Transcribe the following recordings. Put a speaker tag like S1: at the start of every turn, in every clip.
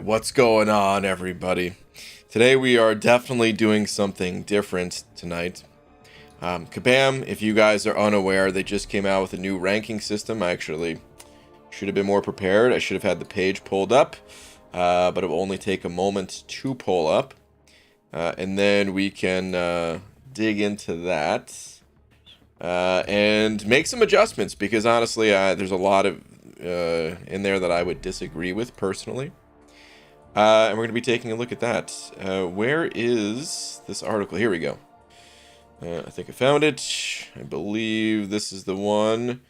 S1: What's going on, everybody? Today we are definitely doing something different tonight. Kabam, if you guys are unaware, they just came out with a new ranking system. I actually should have been more prepared. I should have had the page pulled up, but it will only take a moment to pull up. And then we can dig into that and make some adjustments, because honestly, there's a lot of in there that I would disagree with personally. And we're going to be taking a look at that. Where is this article? Here we go. I think I found it. I believe this is the one.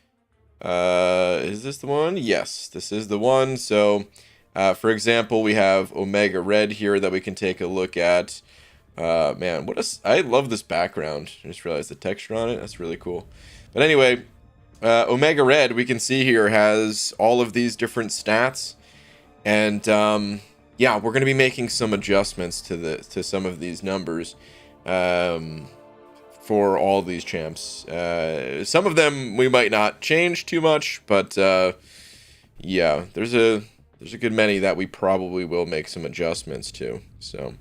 S1: Is this the one? Yes, this is the one. So, for example, we have Omega Red here that we can take a look at. Man, I love this background. I just realized the texture on it. That's really cool. But anyway, Omega Red, we can see here, has all of these different stats. And, yeah, we're going to be making some adjustments to some of these numbers for all these champs. Some of them we might not change too much, but yeah, there's a good many that we probably will make some adjustments to. So,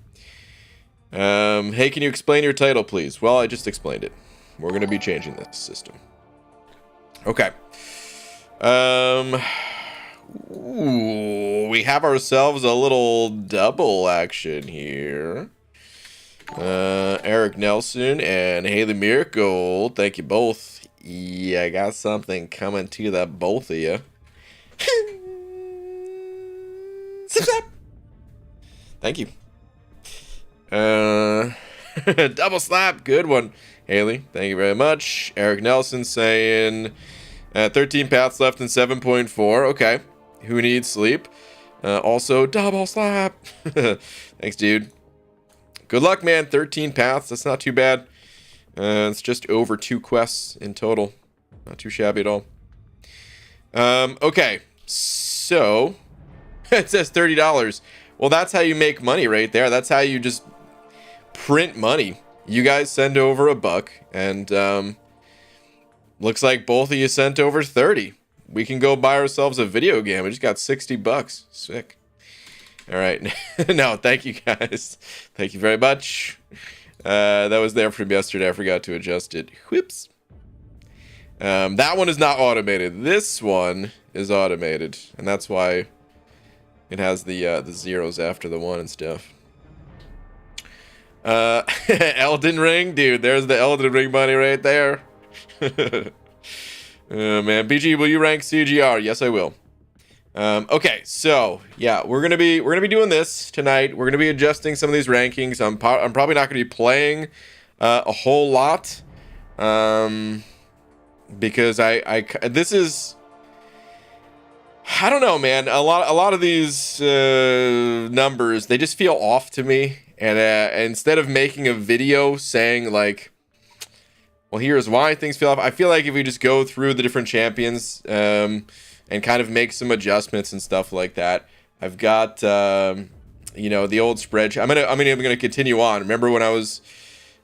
S1: hey, can you explain your title, please? Well, I just explained it. We're going to be changing this system. Okay. Ooh, we have ourselves a little double action here. Eric Nelson and Haley Miracle, thank you both. Yeah, I got something coming to the both of you. Thank you. Double slap, good one. Haley, thank you very much. Eric Nelson saying 13 paths left in 7.4. Okay. Who needs sleep? Also, double slap. Thanks, dude. Good luck, man. 13 paths. That's not too bad. It's just over 2 quests in total. Not too shabby at all. Okay. So, it says $30. Well, that's how you make money right there. That's how you just print money. You guys send over $1, and looks like both of you sent over 30. We can go buy ourselves a video game. We just got $60. Sick. All right. No, thank you guys. Thank you very much. That was there from yesterday. I forgot to adjust it. Whoops. That one is not automated. This one is automated, and that's why it has the zeros after the 1 and stuff. Elden Ring, dude. There's the Elden Ring money right there. Man, BG, will you rank CGR? Yes, I will. Okay, so yeah, we're gonna be doing this tonight. We're gonna be adjusting some of these rankings. I'm probably not gonna be playing a whole lot, because this is, I don't know, man. A lot of these numbers, they just feel off to me. And instead of making a video saying like, well, here's why things feel off, I feel like if we just go through the different champions and kind of make some adjustments and stuff like that. I've got you know, the old spreadsheet. I'm gonna continue on. Remember when I was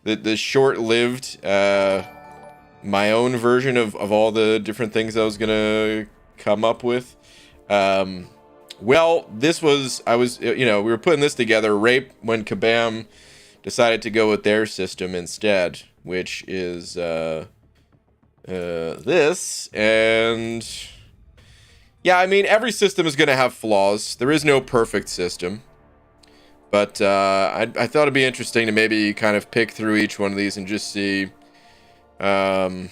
S1: the short-lived my own version of all the different things I was gonna come up with. Well, this was, you know, we were putting this together right when Kabam decided to go with their system instead, which is this. And yeah, I mean, every system is going to have flaws. There is no perfect system. But I thought it'd be interesting to maybe kind of pick through each one of these and just see, you know,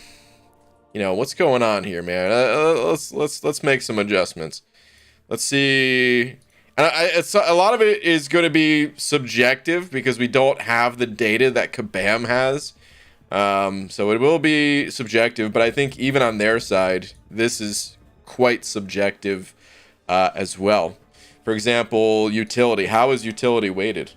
S1: what's going on here, man. Let's make some adjustments. Let's see. And it's a lot of it is going to be subjective because we don't have the data that Kabam has. So it will be subjective, but I think even on their side, this is quite subjective as well. For example, utility. How is utility weighted?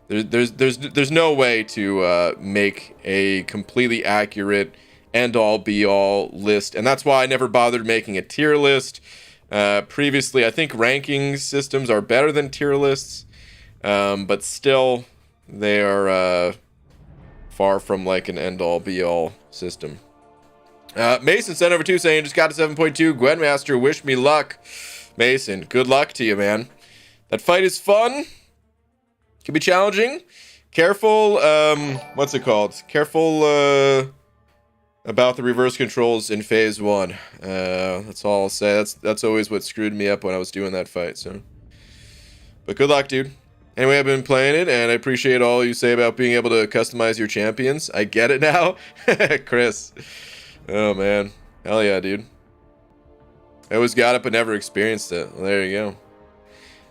S1: There's no way to make a completely accurate end-all be-all list, and that's why I never bothered making a tier list. Previously, I think ranking systems are better than tier lists, but still, they are far from like an end-all be-all system. Mason sent over 2 saying, just got to 7.2. Gwynmaster, wish me luck. Mason, good luck to you, man. That fight is fun. Can be challenging. Careful, what's it called? Careful, about the reverse controls in phase 1. That's all I'll say. That's always what screwed me up when I was doing that fight, so. But good luck, dude. Anyway, I've been playing it, and I appreciate all you say about being able to customize your champions. I get it now. Chris. Oh, man. Hell yeah, dude. I always got it, but never experienced it. Well, there you go.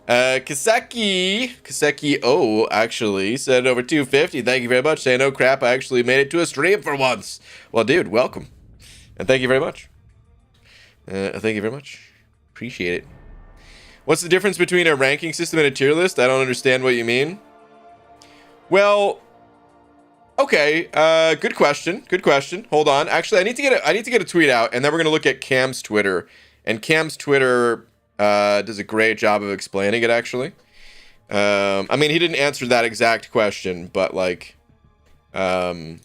S1: Kaseki O actually said over 250. Thank you very much. Saying, oh crap, I actually made it to a stream for once. Well, dude, welcome. And thank you very much. Thank you very much. Appreciate it. What's the difference between a ranking system and a tier list? I don't understand what you mean. Well, okay. Good question. Good question. Hold on. Actually, I need to get a tweet out, and then we're gonna look at Cam's Twitter. And Cam's Twitter does a great job of explaining it, actually. I mean, he didn't answer that exact question, but like, we're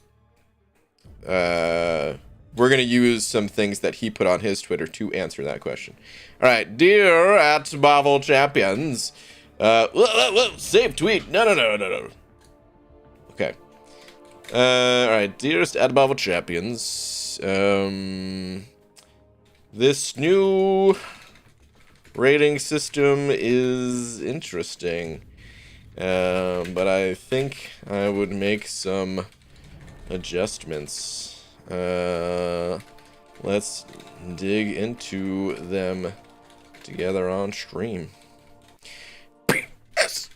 S1: going to use some things that he put on his Twitter to answer that question. All right, dear at Marvel Champions. Save tweet. No. Okay. All right, dearest at Marvel Champions. This new rating system is interesting. But I think I would make some adjustments. Let's dig into them together on stream. Yes.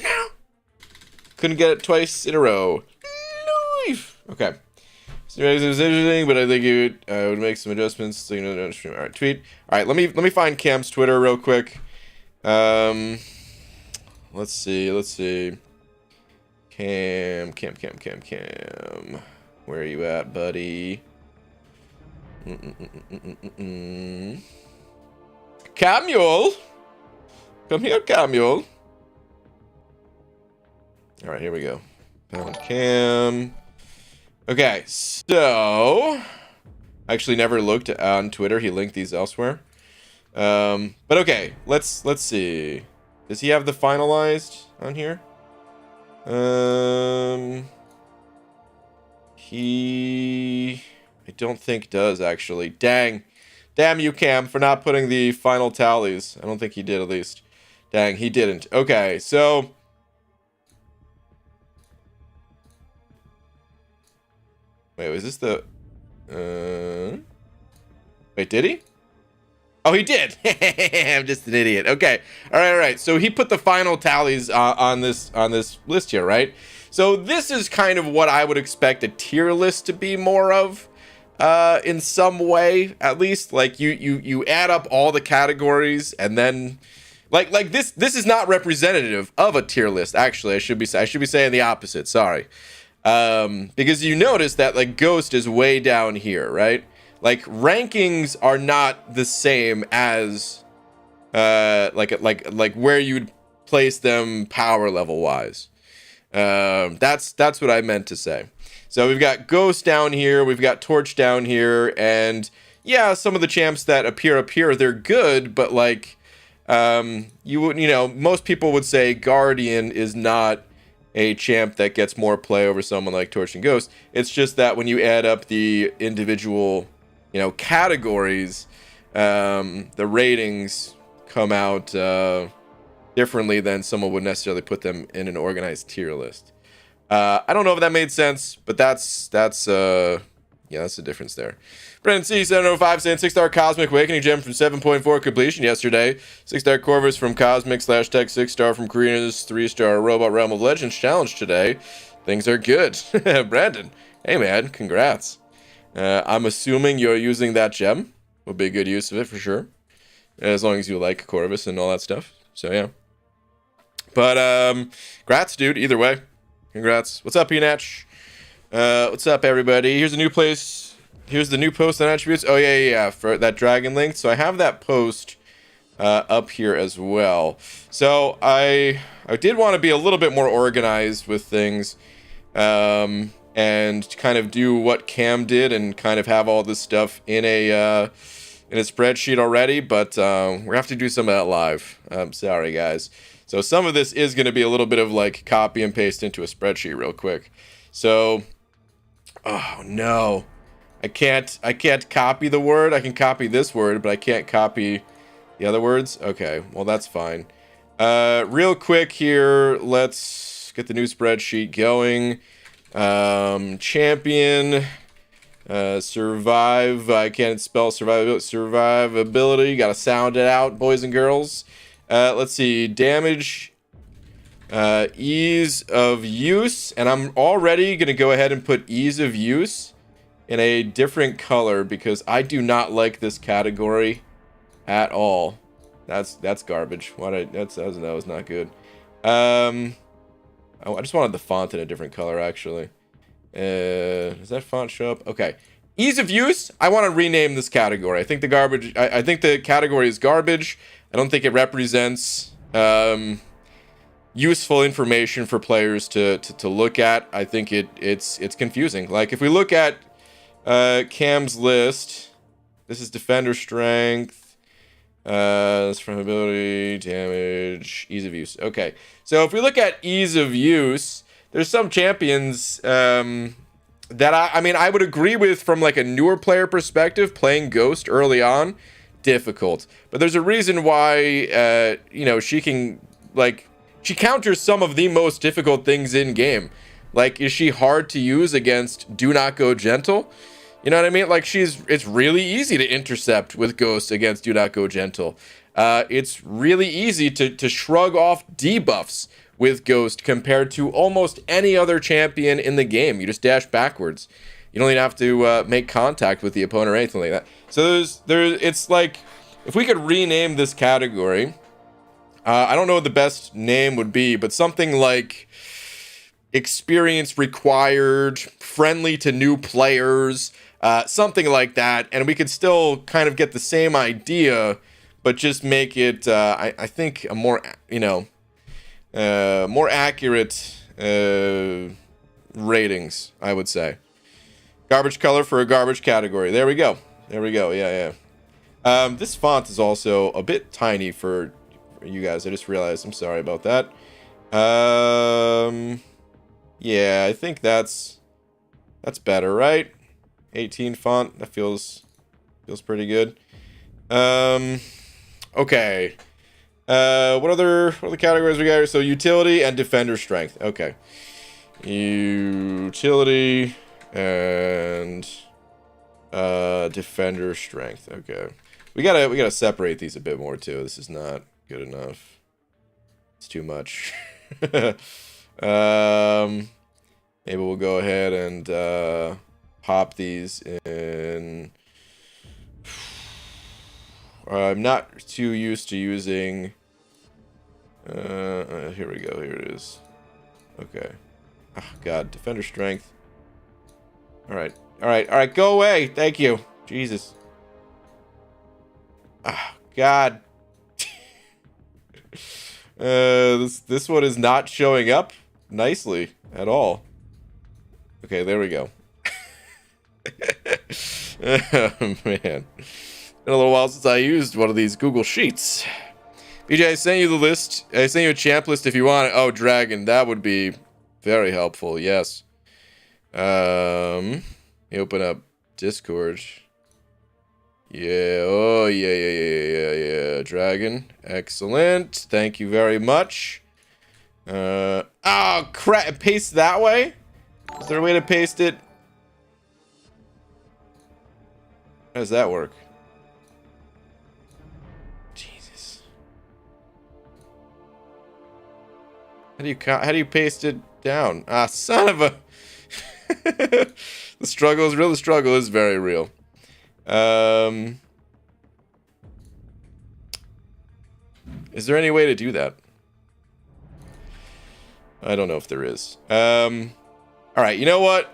S1: No. Couldn't get it twice in a row. Okay. So it was interesting, but I think I would make some adjustments so you know on stream. All right, tweet. All right, let me find Cam's Twitter real quick. Let's see. Cam. Where are you at, buddy? Camule! Come here, Camule. Alright, here we go. Found Cam. Okay, so... I actually never looked on Twitter. He linked these elsewhere. But okay, let's see. Does he have the finalized on here? I don't think does, actually. Damn you, Cam, for not putting the final tallies. I don't think he did, at least. Dang, he didn't. Okay, so... Wait, was this the... Wait, did he? Oh, he did! I'm just an idiot. Okay. All right. So he put the final tallies on this list here, right? So this is kind of what I would expect a tier list to be more of, in some way, at least. Like you add up all the categories, and then, like this is not representative of a tier list. Actually, I should be saying the opposite. Sorry, because you notice that like Ghost is way down here, right? Like rankings are not the same as, like where you'd place them power level wise. That's what I meant to say. So we've got Ghost down here, we've got Torch down here, and yeah, some of the champs that appear up here, they're good, but like, most people would say Guardian is not a champ that gets more play over someone like Torch and Ghost. It's just that when you add up the individual, categories, the ratings come out, differently than someone would necessarily put them in an organized tier list. I don't know if that made sense, but that's the difference there. Brendan C705 saying 6-star Cosmic Awakening gem from 7.4 completion yesterday. 6-star Corvus from Cosmic / Tech 6-star from Karina's 3-star Robot Realm of Legends challenge today. Things are good. Brandon, hey man, congrats. I'm assuming you're using that gem. Would be a good use of it for sure. As long as you like Corvus and all that stuff. So yeah. But congrats, dude. Either way, congrats. What's up, Enach? What's up, everybody? Here's a new place. Here's the new post on attributes. Oh yeah, for that dragon link. So I have that post up here as well. So I did want to be a little bit more organized with things, and kind of do what Cam did and kind of have all this stuff in a in a spreadsheet already, but we have to do some of that live. I'm sorry, guys. So some of this is going to be a little bit of like copy and paste into a spreadsheet real quick. So, oh no, I can't copy the word. I can copy this word, but I can't copy the other words. Okay, well that's fine. Real quick here, let's get the new spreadsheet going. Champion, survive. I can't spell survivability. Got to sound it out, boys and girls. Let's see, damage, ease of use, and I'm already gonna go ahead and put ease of use in a different color because I do not like this category at all. That's garbage. That was not good. I just wanted the font in a different color actually. Does that font show up? Okay. Ease of use. I want to rename this category. I think I think the category is garbage. I don't think it represents useful information for players to look at. I think it's confusing. Like if we look at Cam's list, this is defender strength, survivability, damage, ease of use. Okay, so if we look at ease of use, there's some champions that I mean I would agree with from like a newer player perspective. Playing Ghost early on, difficult, but there's a reason why she can she counters some of the most difficult things in game. Like, is she hard to use against Do Not Go Gentle? You know what I mean? Like, it's really easy to intercept with Ghost against Do Not Go Gentle. It's really easy to shrug off debuffs with Ghost compared to almost any other champion in the game. You just dash backwards. You don't even have to make contact with the opponent or anything like that. So it's like, if we could rename this category, I don't know what the best name would be, but something like experience required, friendly to new players, something like that, and we could still kind of get the same idea, but just make it, I think, a more, more accurate ratings, I would say. Garbage color for a garbage category. There we go. Yeah. This font is also a bit tiny for you guys. I just realized. I'm sorry about that. Yeah, I think that's better, right? 18 font. That feels pretty good. Okay. What other categories we got here? So utility and defender strength. Okay. Utility and defender strength. Okay. We gotta separate these a bit more too. This is not good enough. It's too much. Maybe we'll go ahead and pop these in. I'm not too used to using. Here we go. Here it is. Okay. Oh, God, defender strength. All right. Go away. Thank you. Jesus. Oh, God. This one is not showing up nicely at all. Okay, there we go. Oh, man. Been a little while since I used one of these Google Sheets. BJ, I sent you the list. I sent you a champ list if you want it. Oh, Dragon, that would be very helpful. Yes. You open up Discord. Yeah. Oh, yeah. Dragon, excellent. Thank you very much. Oh, crap. Paste that way? Is there a way to paste it? How does that work? Jesus. How do you paste it down? Ah, son of a... The struggle is real. The struggle is very real. Is there any way to do that? I don't know if there is. All right, you know what?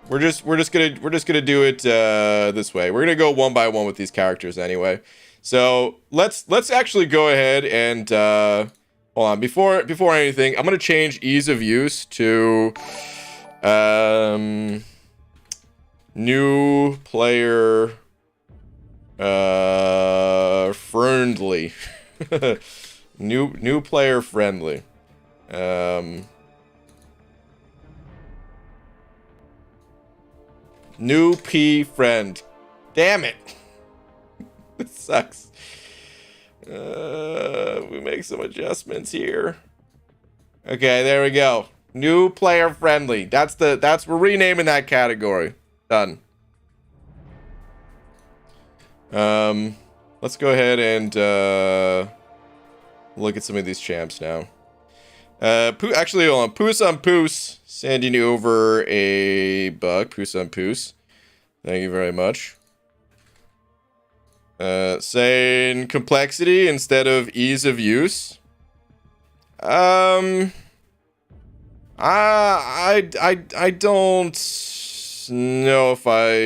S1: We're just gonna do it this way. We're gonna go one by one with these characters anyway. So let's actually go ahead and hold on. Before anything, I'm gonna change ease of use to new player Friendly. New player friendly. New P friend. Damn it. This sucks. We make some adjustments here. Okay, there we go. New player friendly. We're renaming that category. Done. Let's go ahead and look at some of these champs now. Actually, hold on. Poos on Poos, sending you over a buck. Poos on Poos. Thank you very much. Saying complexity instead of ease of use. I don't know if I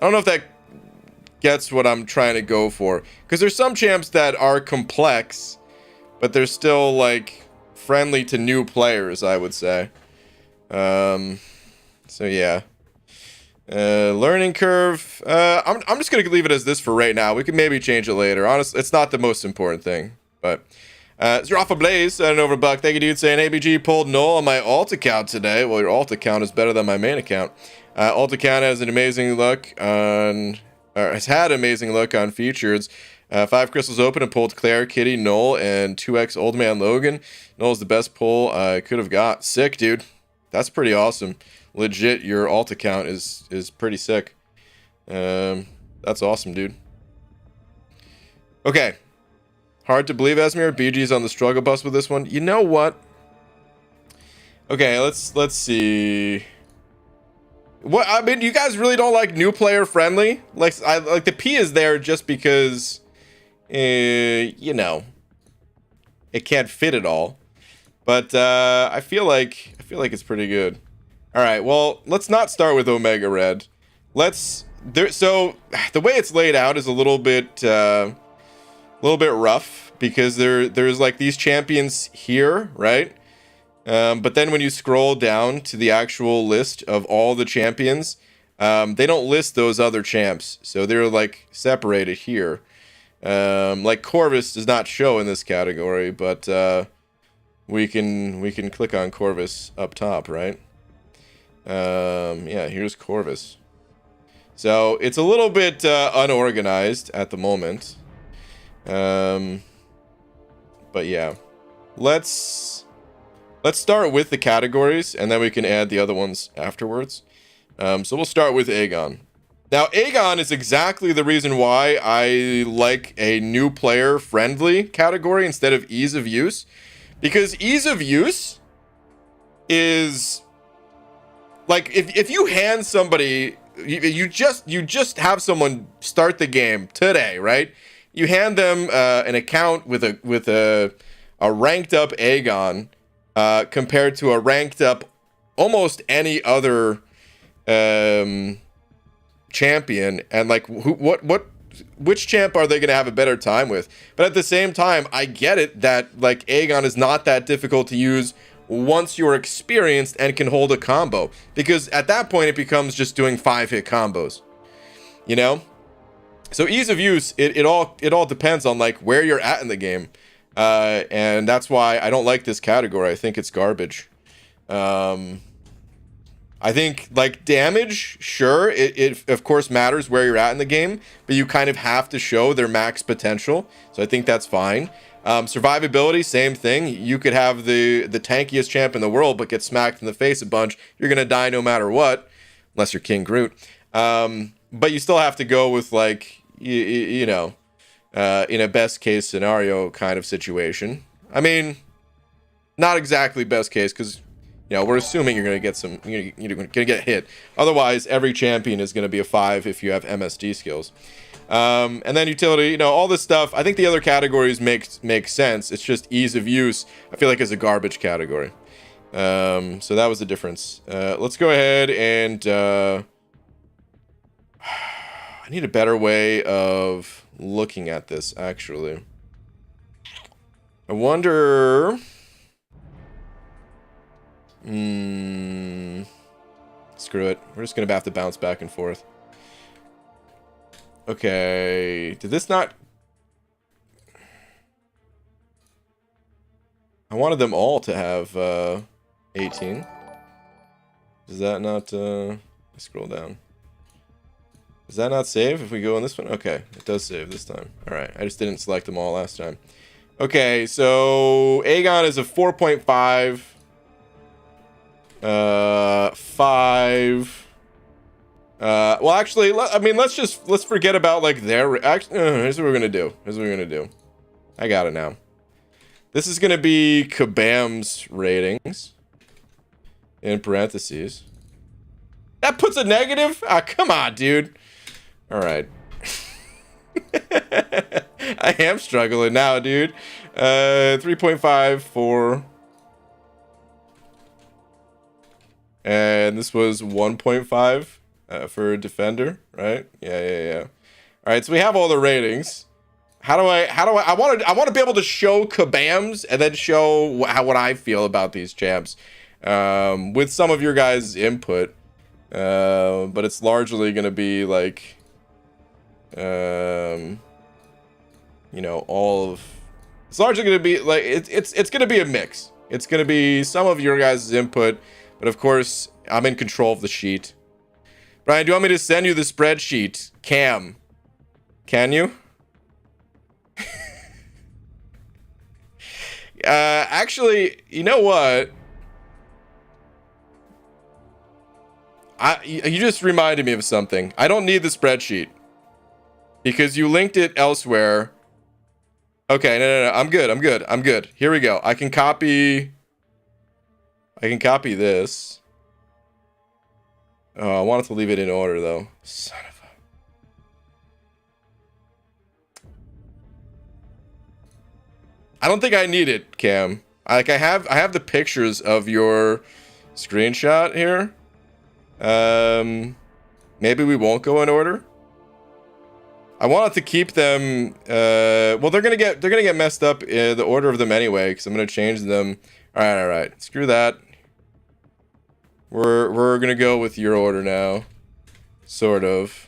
S1: don't know if that gets what I'm trying to go for, because there's some champs that are complex, but they're still like friendly to new players, I would say. So yeah. Learning curve. I'm just gonna leave it as this for right now. We can maybe change it later. Honestly, it's not the most important thing. But Zerafa Blaze, I don't know over Buck. Thank you, dude, saying ABG pulled null on my alt account today. Well, your alt account is better than my main account. Alt account has an amazing look on, or has had amazing look on features. 5 crystals open and pulled Claire, Kitty, Null, and 2x Old Man Logan. Null's the best pull I could have got. Sick, dude. That's pretty awesome. Legit, your alt account is pretty sick. That's awesome, dude. Okay. Hard to believe, Esmir. BG's on the struggle bus with this one. You know what? Okay, let's see. What, I mean, you guys really don't like new player friendly? Like the P is there just because, you know, it can't fit it all. But I feel like it's pretty good. All right, well, let's not start with Omega Red. So the way it's laid out is a little bit rough, because there's like these champions here, right? But then when you scroll down to the actual list of all the champions, they don't list those other champs, so they're like separated here. Like Corvus does not show in this category, but we can click on Corvus up top, right? Yeah, here's Corvus. So it's a little bit unorganized at the moment. But yeah, let's start with the categories, and then we can add the other ones afterwards. So we'll start with Aegon. Now, Aegon is exactly the reason why I like a new player friendly category instead of ease of use, because ease of use is like, if you hand somebody, you just have someone start the game today, right? You hand them an account with a ranked up Aegon, compared to a ranked up almost any other champion, and like which champ are they going to have a better time with? But at the same time, I get it that like Aegon is not that difficult to use once you're experienced and can hold a combo, because at that point it becomes just doing 5-hit combos, you know? So ease of use, it all depends on like where you're at in the game, and that's why I don't like this category. I think it's garbage. I think like damage, sure, it of course matters where you're at in the game, but you kind of have to show their max potential, so I think that's fine. Survivability, same thing. You could have the tankiest champ in the world, but get smacked in the face a bunch. You're gonna die no matter what, unless you're King Groot. But you still have to go with like, you know, in a best case scenario kind of situation. I mean, not exactly best case, because, you know, we're assuming you're gonna get you're gonna get hit. Otherwise, every champion is gonna be a 5 if you have MSD skills. And then utility, you know, all this stuff. I think the other categories make sense. It's just ease of use, I feel like, is a garbage category. So that was the difference. Let's go ahead and I need a better way of looking at this, actually. I wonder. Screw it. We're just gonna have to bounce back and forth. Okay, did this not... I wanted them all to have 18. Does that not... let's scroll down. Does that not save if we go on this one? Okay, it does save this time. Alright, I just didn't select them all last time. Okay, so Aegon is a 4.5. 5. Well, actually, I mean, let's forget about, like, their... Actually, here's what we're gonna do. Here's what we're gonna do. I got it now. This is gonna be Kabam's ratings. In parentheses. That puts a negative? Ah, come on, dude. Alright. I am struggling now, dude. 3.5 for... And this was 1.5 for Defender, right? Yeah. Alright, so we have all the ratings. I want to be able to show Kabam's and then show what I feel about these champs. With some of your guys' input. But it's largely going to be like... you know, all of... It's largely going to be like... It's going to be a mix. It's going to be some of your guys' input. But of course, I'm in control of the sheet. Brian, do you want me to send you the spreadsheet? Cam. Can you? Actually, you know what? You just reminded me of something. I don't need the spreadsheet. Because you linked it elsewhere. Okay, no. I'm good. Here we go. I can copy this. Oh, I wanted to leave it in order, though. Son of a... I don't think I need it, Cam. I have the pictures of your screenshot here. Maybe we won't go in order. I wanted to keep them. Well, they're gonna get messed up in the order of them anyway, because I'm gonna change them. All right. Screw that. We're gonna go with your order now, sort of.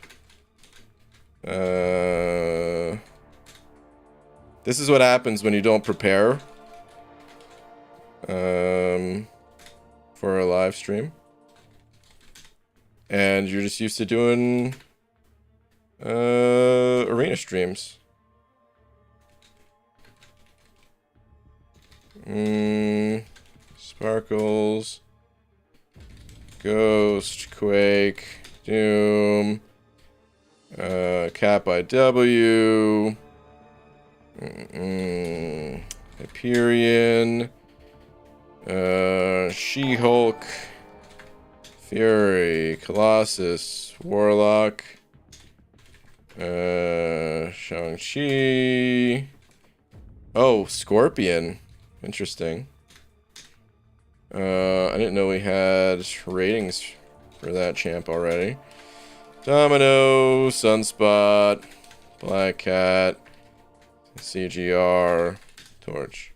S1: This is what happens when you don't prepare. For a live stream. And you're just used to doing arena streams. Sparkles, Ghost, Quake, Doom, Cap IW, Hyperion, She-Hulk, Fury, Colossus, Warlock, Shang-Chi. Oh, Scorpion. Interesting. I didn't know we had ratings for that champ already. Domino, Sunspot, Black Cat, CGR, Torch.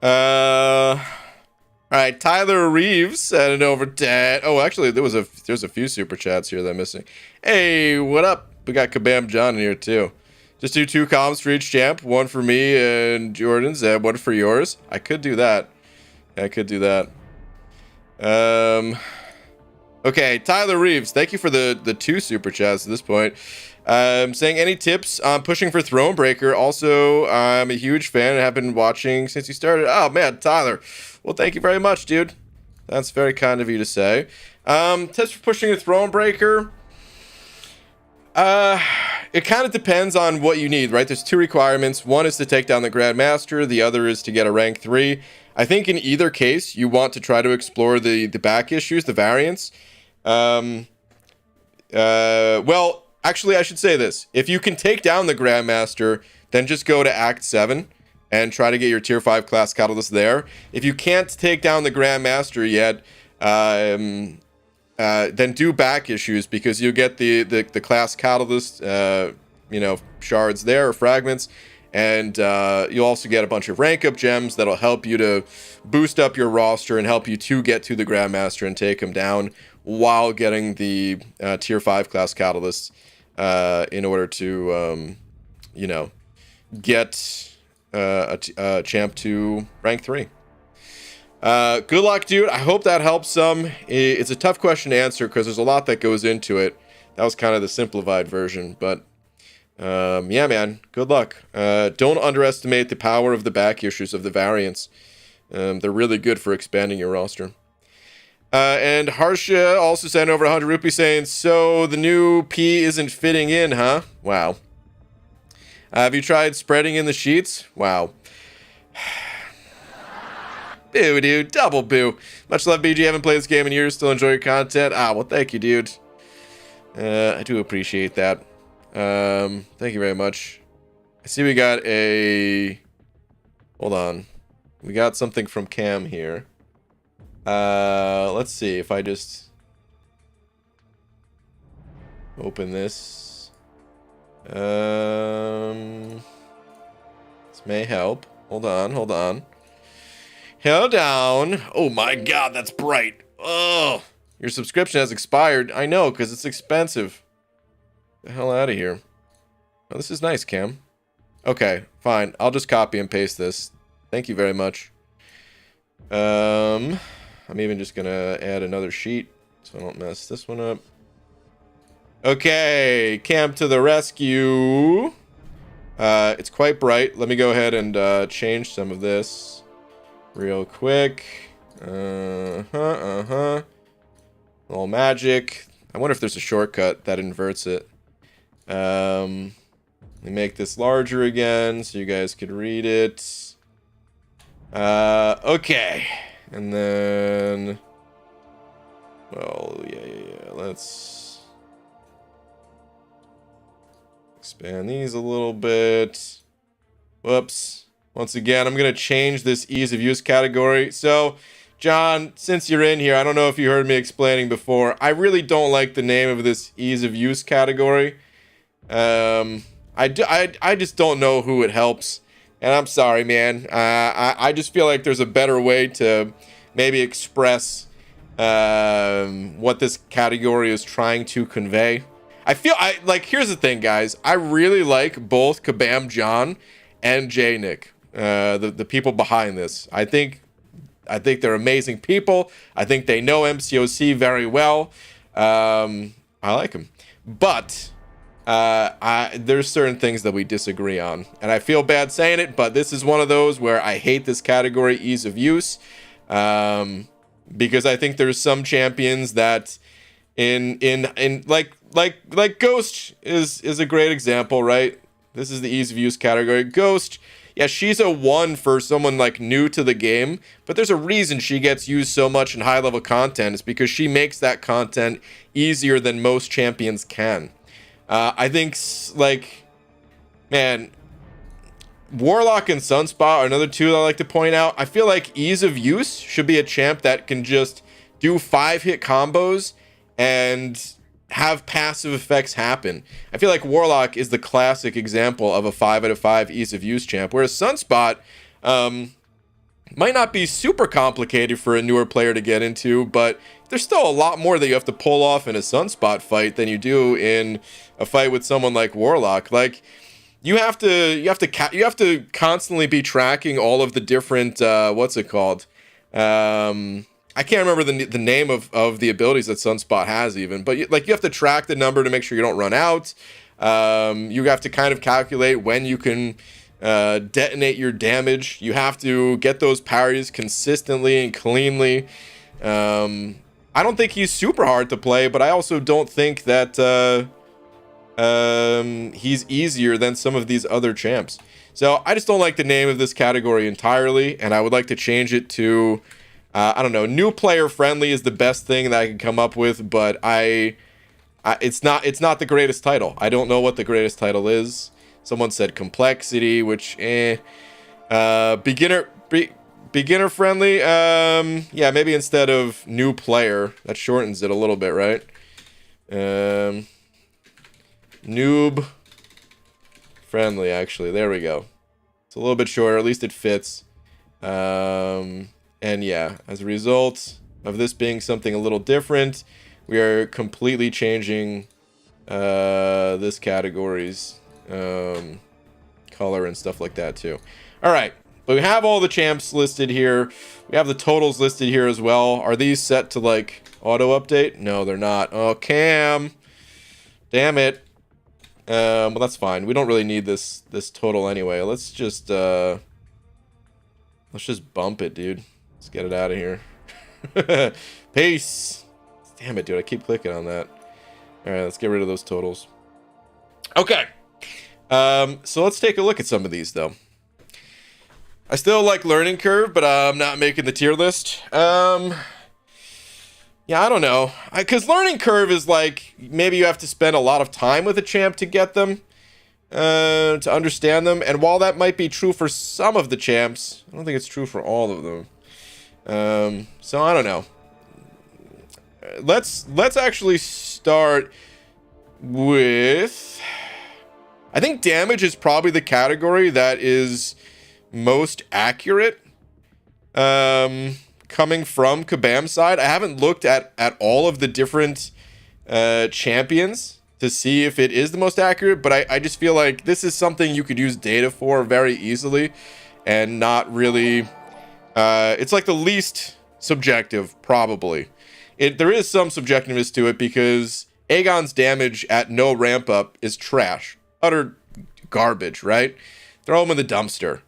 S1: Alright, Tyler Reeves sent it over to... Oh, actually, there's a few super chats here that I'm missing. Hey, what up? We got Kabam John in here, too. Just do 2 comms for each champ. 1 for me and Jordan's, and 1 for yours. I could do that. Okay, Tyler Reeves, thank you for the 2 super chats at this point. Saying any tips on pushing for Thronebreaker. Also, I'm a huge fan and have been watching since you started. Oh, man, Tyler. Well, thank you very much, dude. That's very kind of you to say. Tips for pushing a Thronebreaker. It kind of depends on what you need, right? There's 2 requirements. One is to take down the Grandmaster. The other is to get a rank 3. I think in either case, you want to try to explore the back issues, the variants. Well, actually, I should say this. If you can take down the Grandmaster, then just go to Act 7 and try to get your Tier 5 class Catalyst there. If you can't take down the Grandmaster yet, then do back issues, because you get the class Catalyst, shards there, or fragments, and you'll also get a bunch of rank up gems that'll help you to boost up your roster and help you to get to the Grandmaster and take him down while getting the tier 5 class catalyst in order to, you know, get a champ to rank 3. Good luck, dude. I hope that helps some. It's a tough question to answer because there's a lot that goes into it. That was kind of the simplified version, but yeah, man, good luck. Don't underestimate the power of the back issues of the variants. They're really good for expanding your roster. And Harsha also sent over 100 rupees saying, so the new P isn't fitting in, huh? Wow. Have you tried spreading in the sheets? Wow. Boo, dude. Double boo. Much love, BG. Haven't played this game in years. Still enjoy your content. Ah, well, thank you, dude. I do appreciate that. Thank you very much. I see we got a... Hold on. We got something from Cam here. Let's see if I just... open this. This may help. Hold on, hold on. Hold on. Oh my god, that's bright. Oh, your subscription has expired. I know, because it's expensive. The hell out of here. Oh, this is nice, Cam. Okay, fine. I'll just copy and paste this. Thank you very much. I'm even just gonna add another sheet so I don't mess this one up. Okay, Cam to the rescue. It's quite bright. Let me go ahead and change some of this real quick. Little magic. I wonder if there's a shortcut that inverts it. Let me make this larger again so you guys could read it. Okay. And then... well, yeah. Let's expand these a little bit. Whoops. Once again, I'm going to change this ease of use category. So, John, since you're in here, I don't know if you heard me explaining before. I really don't like the name of this ease of use category. I just don't know who it helps. And I'm sorry, man. I just feel like there's a better way to maybe express what this category is trying to convey. Here's the thing, guys. I really like both Kabam John and J Nick, the people behind this. I think they're amazing people. I think they know MCOC very well. I like them. But there's certain things that we disagree on. And I feel bad saying it, but this is one of those where I hate this category, ease of use. Because I think there's some champions that like Ghost is a great example, right? This is the ease of use category. Ghost, yeah, she's a 1 for someone like new to the game, but there's a reason she gets used so much in high level content. It's because she makes that content easier than most champions can. I think, like, man, Warlock and Sunspot are another two that I like to point out. I feel like ease of use should be a champ that can just do 5-hit combos and have passive effects happen. I feel like Warlock is the classic example of a 5 out of 5 ease of use champ, whereas Sunspot might not be super complicated for a newer player to get into, but there's still a lot more that you have to pull off in a Sunspot fight than you do in a fight with someone like Warlock. Like, you have to constantly be tracking all of the different what's it called? I can't remember the name of the abilities that Sunspot has even, but you have to track the number to make sure you don't run out. You have to kind of calculate when you can detonate your damage. You have to get those parries consistently and cleanly. I don't think he's super hard to play, but I also don't think that he's easier than some of these other champs. So I just don't like the name of this category entirely, and I would like to change it to I don't know, new player friendly is the best thing that I can come up with, but it's not the greatest title. I don't know what the greatest title is. Someone said complexity, which beginner friendly. Yeah, maybe instead of new player, that shortens it a little bit, right? Noob friendly, actually. There we go. It's a little bit shorter, at least it fits. And yeah, as a result of this being something a little different, we are completely changing this category's color and stuff like that too. All right, but we have all the champs listed here. We have the totals listed here as well. Are these set to like auto update? No, they're not. Oh, Cam, damn it. Well, that's fine. We don't really need this total anyway. Let's just bump it, dude. Let's get it out of here. Peace. Damn it, dude. I keep clicking on that. All right, let's get rid of those totals. Okay. So let's take a look at some of these, though. I still like Learning Curve, but I'm not making the tier list. Yeah, I don't know. Because Learning Curve is like, maybe you have to spend a lot of time with a champ to get them, to understand them. And while that might be true for some of the champs, I don't think it's true for all of them. So I don't know. Let's actually start with, I think damage is probably the category that is most accurate, coming from Kabam's side. I haven't looked at all of the different champions to see if it is the most accurate, but I just feel like this is something you could use data for very easily and not really, it's like the least subjective, probably. There is some subjectiveness to it because Aegon's damage at no ramp up is trash. Utter garbage, right? Throw him in the dumpster.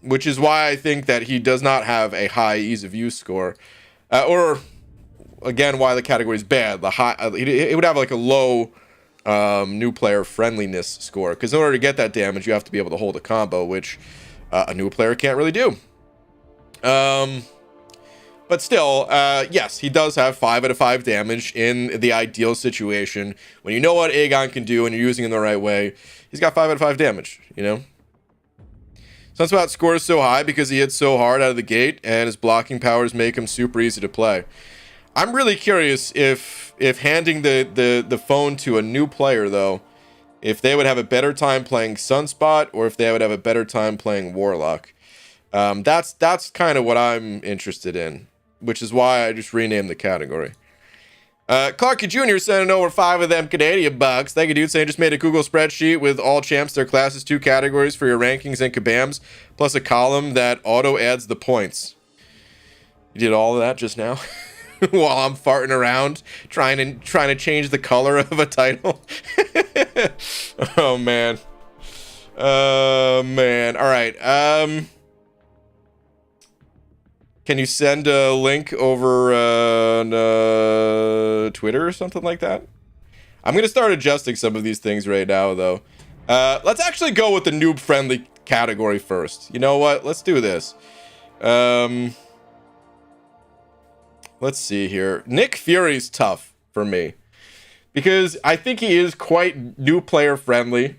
S1: Which is why I think that he does not have a high ease of use score. Or, again, why the category is bad. The high, it would have like a low new player friendliness score. Because in order to get that damage, you have to be able to hold a combo, which a new player can't really do. But still, yes, he does have 5 out of 5 damage in the ideal situation. When you know what Aegon can do and you're using him the right way, he's got 5 out of 5 damage, you know? Sunspot scores so high because he hits so hard out of the gate and his blocking powers make him super easy to play. I'm really curious if handing the phone to a new player, though, if they would have a better time playing Sunspot or if they would have a better time playing Warlock. That's kind of what I'm interested in, which is why I just renamed the category. Clarky Jr. sending over 5 of them Canadian bucks. Thank you, dude. Saying just made a Google spreadsheet with all champs, their classes, 2 categories for your rankings and Kabams, plus a column that auto adds the points. You did all of that just now while I'm farting around trying to change the color of a title. Oh man. Man. All right. Can you send a link over on Twitter or something like that? I'm going to start adjusting some of these things right now, though. Let's actually go with the noob-friendly category first. You know what? Let's do this. Let's see here. Nick Fury's tough for me because I think he is quite new player-friendly.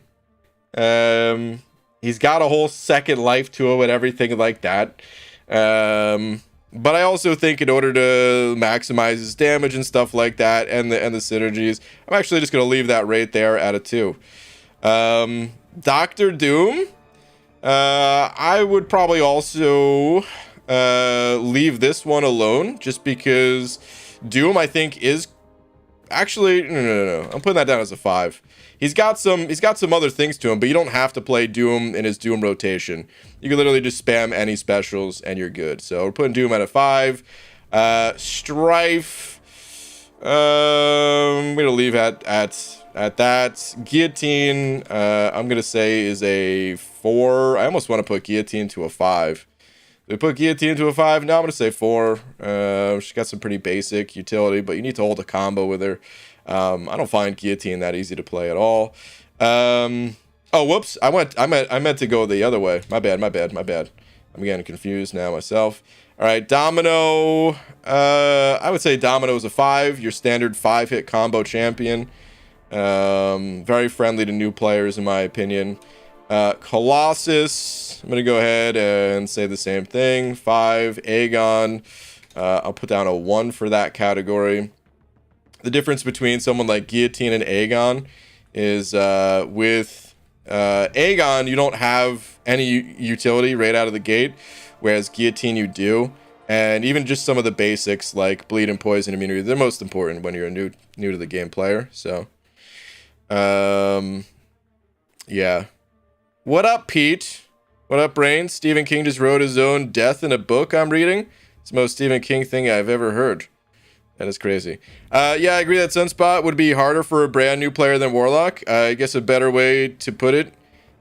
S1: He's got a whole second life to him and everything like that. But I also think in order to maximize his damage and stuff like that and the synergies, I'm actually just going to leave that right there at a 2. Dr. Doom, I would probably also leave this one alone just because Doom, I think, is actually no. I'm putting that down as a 5. He's got some other things to him, but you don't have to play Doom in his Doom rotation. You can literally just spam any specials and you're good. So we're putting Doom at a 5. Strife, I'm gonna leave at that. Guillotine, I'm gonna say is a 4. I almost want to put Guillotine to a 5. Did we put Guillotine to a 5? No, I'm gonna say 4. She's got some pretty basic utility, but you need to hold a combo with her. I don't find Guillotine that easy to play at all. Oh, whoops. I meant to go the other way. My bad. I'm getting confused now myself. All right, Domino. I would say Domino is a 5. Your standard 5-hit combo champion. Very friendly to new players, in my opinion. Colossus. I'm going to go ahead and say the same thing. 5. Aegon. I'll put down a 1 for that category. The difference between someone like Guillotine and Aegon is with Aegon, you don't have any utility right out of the gate, whereas Guillotine you do. And even just some of the basics like bleed and poison immunity, they're most important when you're a new to the game player. So, yeah. What up, Pete? What up, Brain? Stephen King just wrote his own death in a book I'm reading. It's the most Stephen King thing I've ever heard. That is crazy. Yeah, I agree that Sunspot would be harder for a brand new player than Warlock. I guess a better way to put it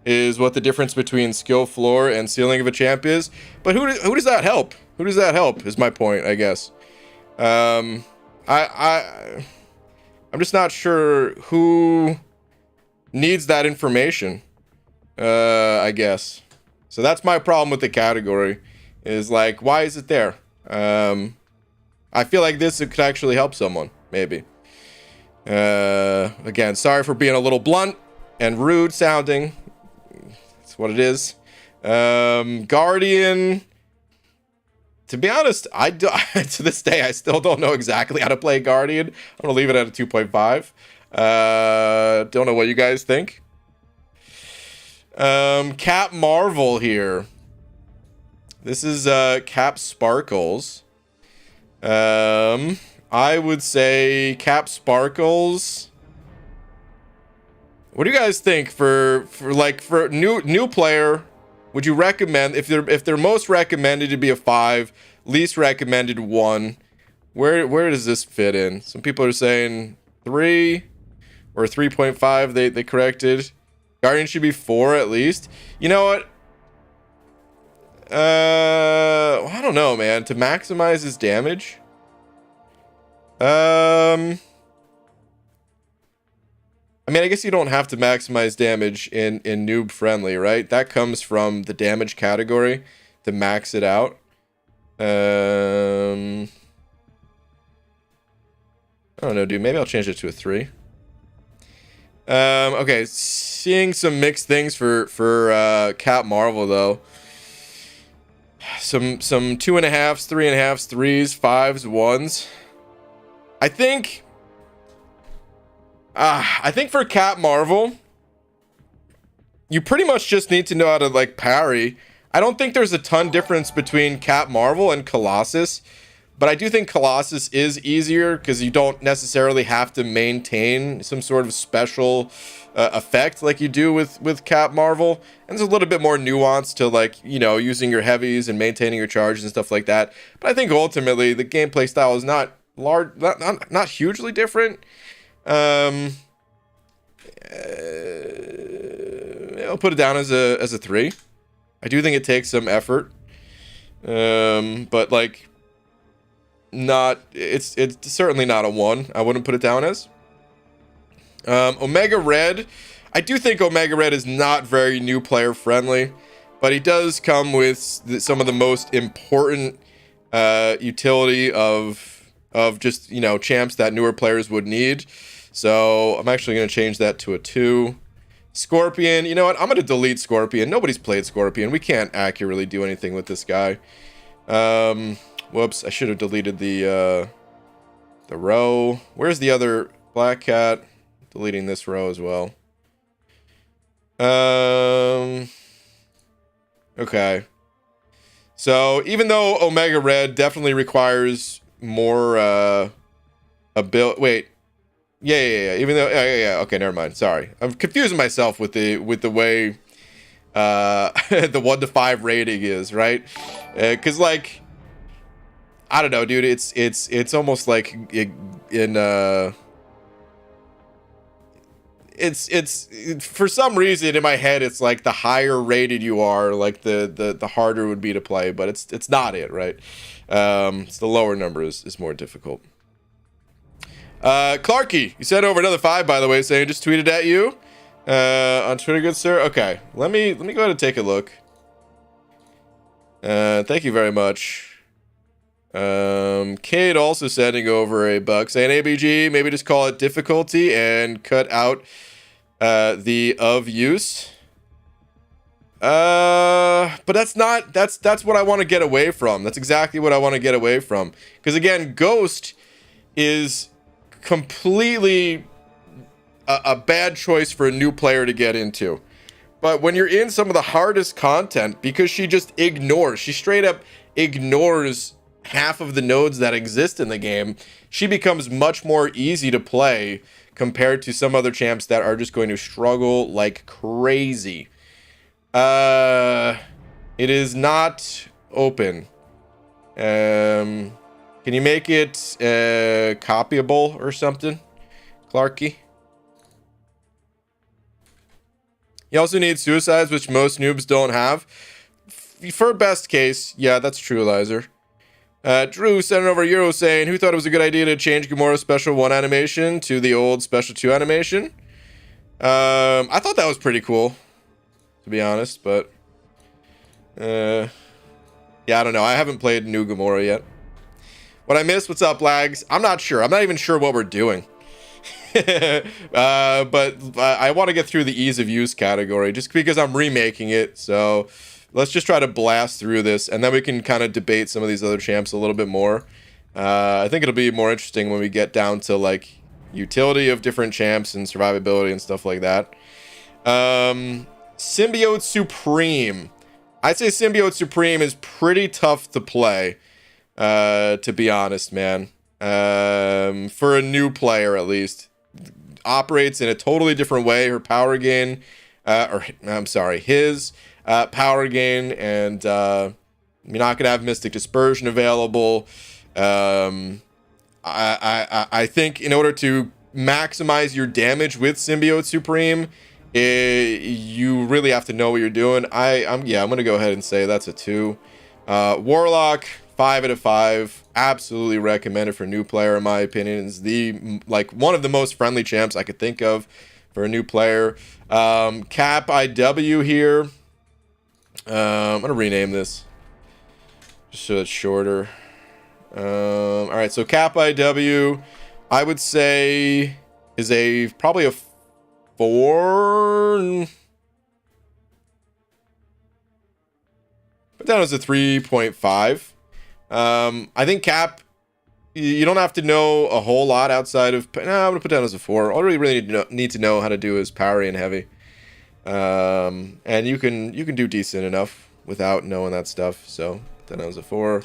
S1: is what the difference between skill floor and ceiling of a champ is. But who does that help? Who does that help is my point, I guess. I'm just not sure who needs that information, I guess. So that's my problem with the category, is like, why is it there? I feel like this could actually help someone, maybe. Again, sorry for being a little blunt and rude sounding. That's what it is. Guardian. To be honest, to this day, I still don't know exactly how to play Guardian. I'm going to leave it at a 2.5. Don't know what you guys think. Cap Marvel here. This is Cap Sparkles. I would say Cap Sparkles. What do you guys think for new player? Would you recommend, if they're most recommended to be a 5, least recommended 1? Where does this fit in? Some people are saying 3 or 3.5. They corrected. Guardian should be 4 at least. You know what? I don't know, man. To maximize his damage. I mean, I guess you don't have to maximize damage in noob friendly, right? That comes from the damage category to max it out. I don't know, dude. Maybe I'll change it to a 3. Okay, seeing some mixed things for Cap Marvel though. Some 2.5s, 3.5s, 3s, 5s, 1s. I think for Cap Marvel, you pretty much just need to know how to like parry. I don't think there's a ton difference between Cap Marvel and Colossus, but I do think Colossus is easier because you don't necessarily have to maintain some sort of special effect like you do with Cap Marvel. And there's a little bit more nuance to, like, you know, using your heavies and maintaining your charges and stuff like that. But I think ultimately the gameplay style is not hugely different. I'll put it down as a 3. I do think it takes some effort, but like, it's certainly not a 1. I wouldn't put it down as. Omega Red, I do think Omega Red is not very new player friendly, but he does come with some of the most important utility of just, you know, champs that newer players would need. So I'm actually going to change that to a 2. Scorpion, you know what? I'm going to delete Scorpion. Nobody's played Scorpion. We can't accurately do anything with this guy. Whoops, I should have deleted the row. Where's the other Black Cat? Deleting this row as well. Okay. So even though Omega Red definitely requires more wait. Yeah. Even though, yeah. Okay, never mind. Sorry, I'm confusing myself with the way the 1 to 5 rating is, right? Because like, I don't know, dude. It's almost like it's for some reason in my head it's like the higher rated you are, like the harder it would be to play, but it's not it, right? It's the lower number is more difficult. Clarky, you sent over another 5, by the way, saying just tweeted at you on Twitter, good sir. Okay, let me go ahead and take a look. Thank you very much. Kate also sending over a buck saying ABG, maybe just call it difficulty and cut out the of use. But that's what I want to get away from. That's exactly what I want to get away from. Because again, Ghost is completely a bad choice for a new player to get into. But when you're in some of the hardest content, because she just ignores, she straight up ignores half of the nodes that exist in the game, she becomes much more easy to play compared to some other champs that are just going to struggle like crazy. It is not open. Can you make it copyable or something, Clarky? You also need suicides, which most noobs don't have. For best case, yeah, that's true, Lizer. Drew sent over Euro saying, who thought it was a good idea to change Gamora's special 1 animation to the old special 2 animation? I thought that was pretty cool, to be honest, but yeah, I don't know. I haven't played new Gamora yet. What I missed? What's up, lags? I'm not sure. I'm not even sure what we're doing. But I want to get through the ease of use category just because I'm remaking it. So let's just try to blast through this, and then we can kind of debate some of these other champs a little bit more. I think it'll be more interesting when we get down to like utility of different champs and survivability and stuff like that. Symbiote Supreme. I'd say Symbiote Supreme is pretty tough to play, to be honest, man. For a new player, at least. Operates in a totally different way. Her power gain, his power gain, and you're not gonna have Mystic Dispersion available. I think in order to maximize your damage with Symbiote Supreme, you really have to know what you're doing. I'm gonna go ahead and say that's a 2. Warlock, 5 out of 5. Absolutely recommended for a new player, in my opinion. Is one of the most friendly champs I could think of for a new player. Cap IW here. I'm gonna rename this just so it's shorter. All right, so Cap IW, I would say is probably a 4. Put down as a 3.5. I think Cap, you don't have to know a whole lot outside of. No, I'm gonna put down as a 4. All you really need to know how to do is power and heavy. And you can do decent enough without knowing that stuff. So put that down as a 4.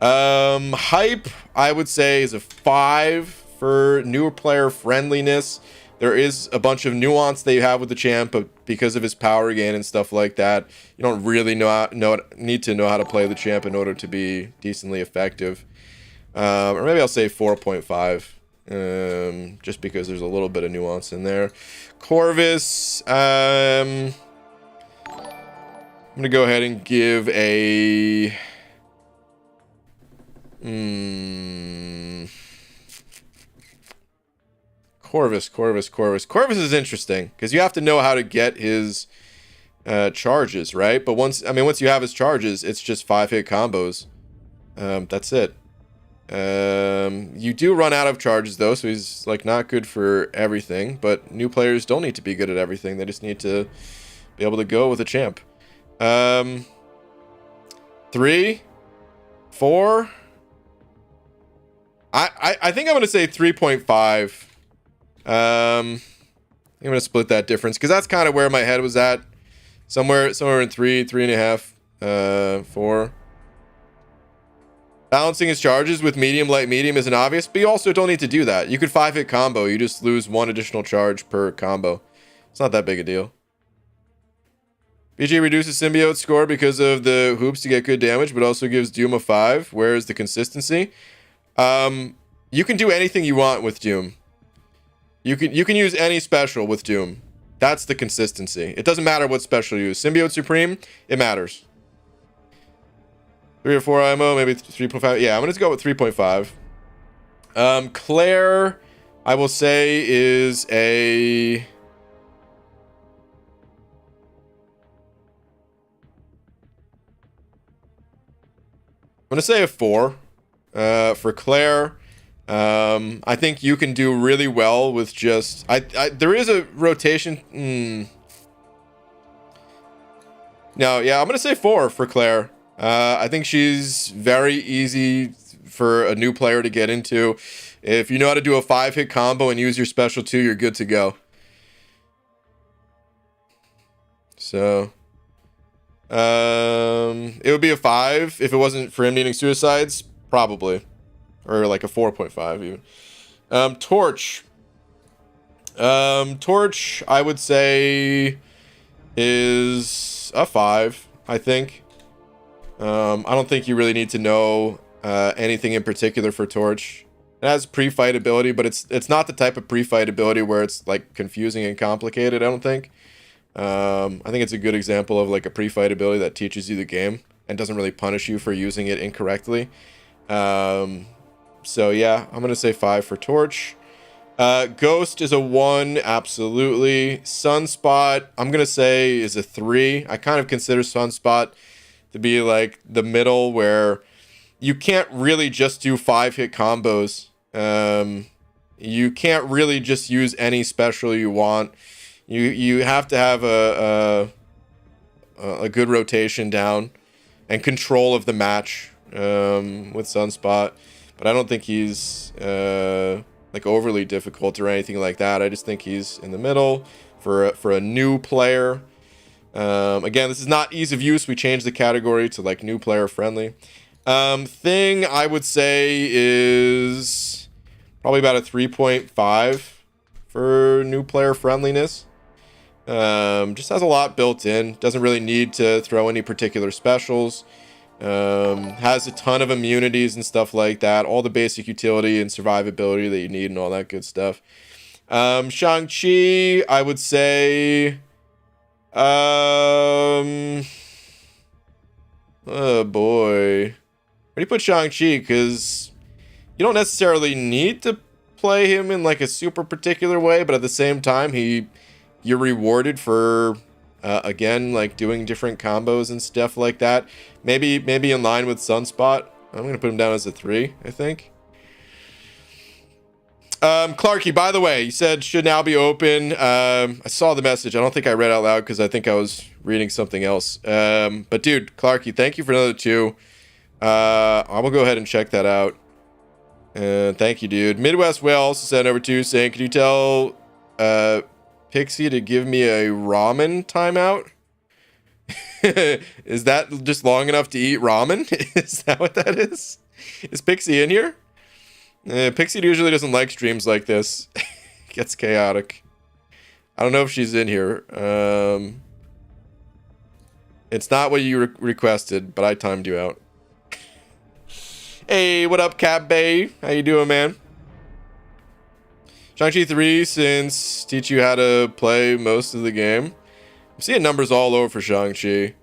S1: Hype, I would say, is a 5 for newer player friendliness. There is a bunch of nuance that you have with the champ, but because of his power gain and stuff like that, you don't really need to know how to play the champ in order to be decently effective. Or maybe I'll say 4.5, just because there's a little bit of nuance in there. Corvus, I'm gonna go ahead and give a Corvus is interesting because you have to know how to get his charges, right? But once you have his charges, it's just 5-hit combos. That's it. You do run out of charges though, so he's like not good for everything, but new players don't need to be good at everything. They just need to be able to go with a champ. 3, 4. I think I'm gonna say 3.5. I'm gonna split that difference because that's kind of where my head was at. Somewhere in 3.5, 4. Balancing his charges with medium, light, medium isn't obvious, but you also don't need to do that. You could 5-hit combo. You just lose 1 additional charge per combo. It's not that big a deal. BG reduces symbiote score because of the hoops to get good damage, but also gives Doom a 5. Where's the consistency? You can do anything you want with Doom. You can use any special with Doom. That's the consistency. It doesn't matter what special you use. Symbiote Supreme, it matters. 3 or 4 IMO, maybe 3.5. Yeah, I'm gonna go with 3.5. Claire, I will say, is a... I'm gonna say a 4 for Claire. I think you can do really well with just... there is a rotation... No, yeah, I'm gonna say 4 for Claire. I think she's very easy for a new player to get into. If you know how to do a 5-hit combo and use your special 2, you're good to go. So, It would be a 5 if it wasn't for him needing suicides, probably, or like a 4.5 even. Torch. Torch, I would say, is a 5. I think. I don't think you really need to know anything in particular for Torch. It has pre-fight ability, but it's not the type of pre-fight ability where it's like confusing and complicated. I don't think. I think it's a good example of like a pre-fight ability that teaches you the game and doesn't really punish you for using it incorrectly. So yeah, I'm gonna say 5 for Torch. Ghost is a 1, absolutely. Sunspot, I'm gonna say is a 3. I kind of consider Sunspot to be like the middle where you can't really just do 5-hit combos. You can't really just use any special you want. You have to have a good rotation down and control of the match with Sunspot. But I don't think he's like overly difficult or anything like that. I just think he's in the middle for a new player. Again, this is not ease of use. We changed the category to like new player friendly. Thing I would say is probably about a 3.5 for new player friendliness. Just has a lot built in. Doesn't really need to throw any particular specials. Has a ton of immunities and stuff like that. All the basic utility and survivability that you need and all that good stuff. Shang-Chi, I would say... oh boy. Where do you put Shang-Chi? Because you don't necessarily need to play him in like a super particular way, but at the same time, you're rewarded for again like doing different combos and stuff like that. Maybe in line with Sunspot. I'm gonna put him down as a 3, I think. Clarky, by the way, you said should now be open. I saw the message. I don't think I read out loud because I think I was reading something else. But dude, Clarky, thank you for another 2. I will go ahead and check that out. Thank you, dude. Midwest Whale also sent over 2 saying, can you tell Pixie to give me a ramen timeout? Is that just long enough to eat ramen? Is that what that is? Is Pixie in here? Pixie usually doesn't like streams like this. Gets chaotic. I don't know if she's in here. It's not what you requested, but I timed you out. Hey, what up, Cap Bay? How you doing, man? Shang-Chi 3, since teach you how to play most of the game. I'm seeing numbers all over for Shang-Chi.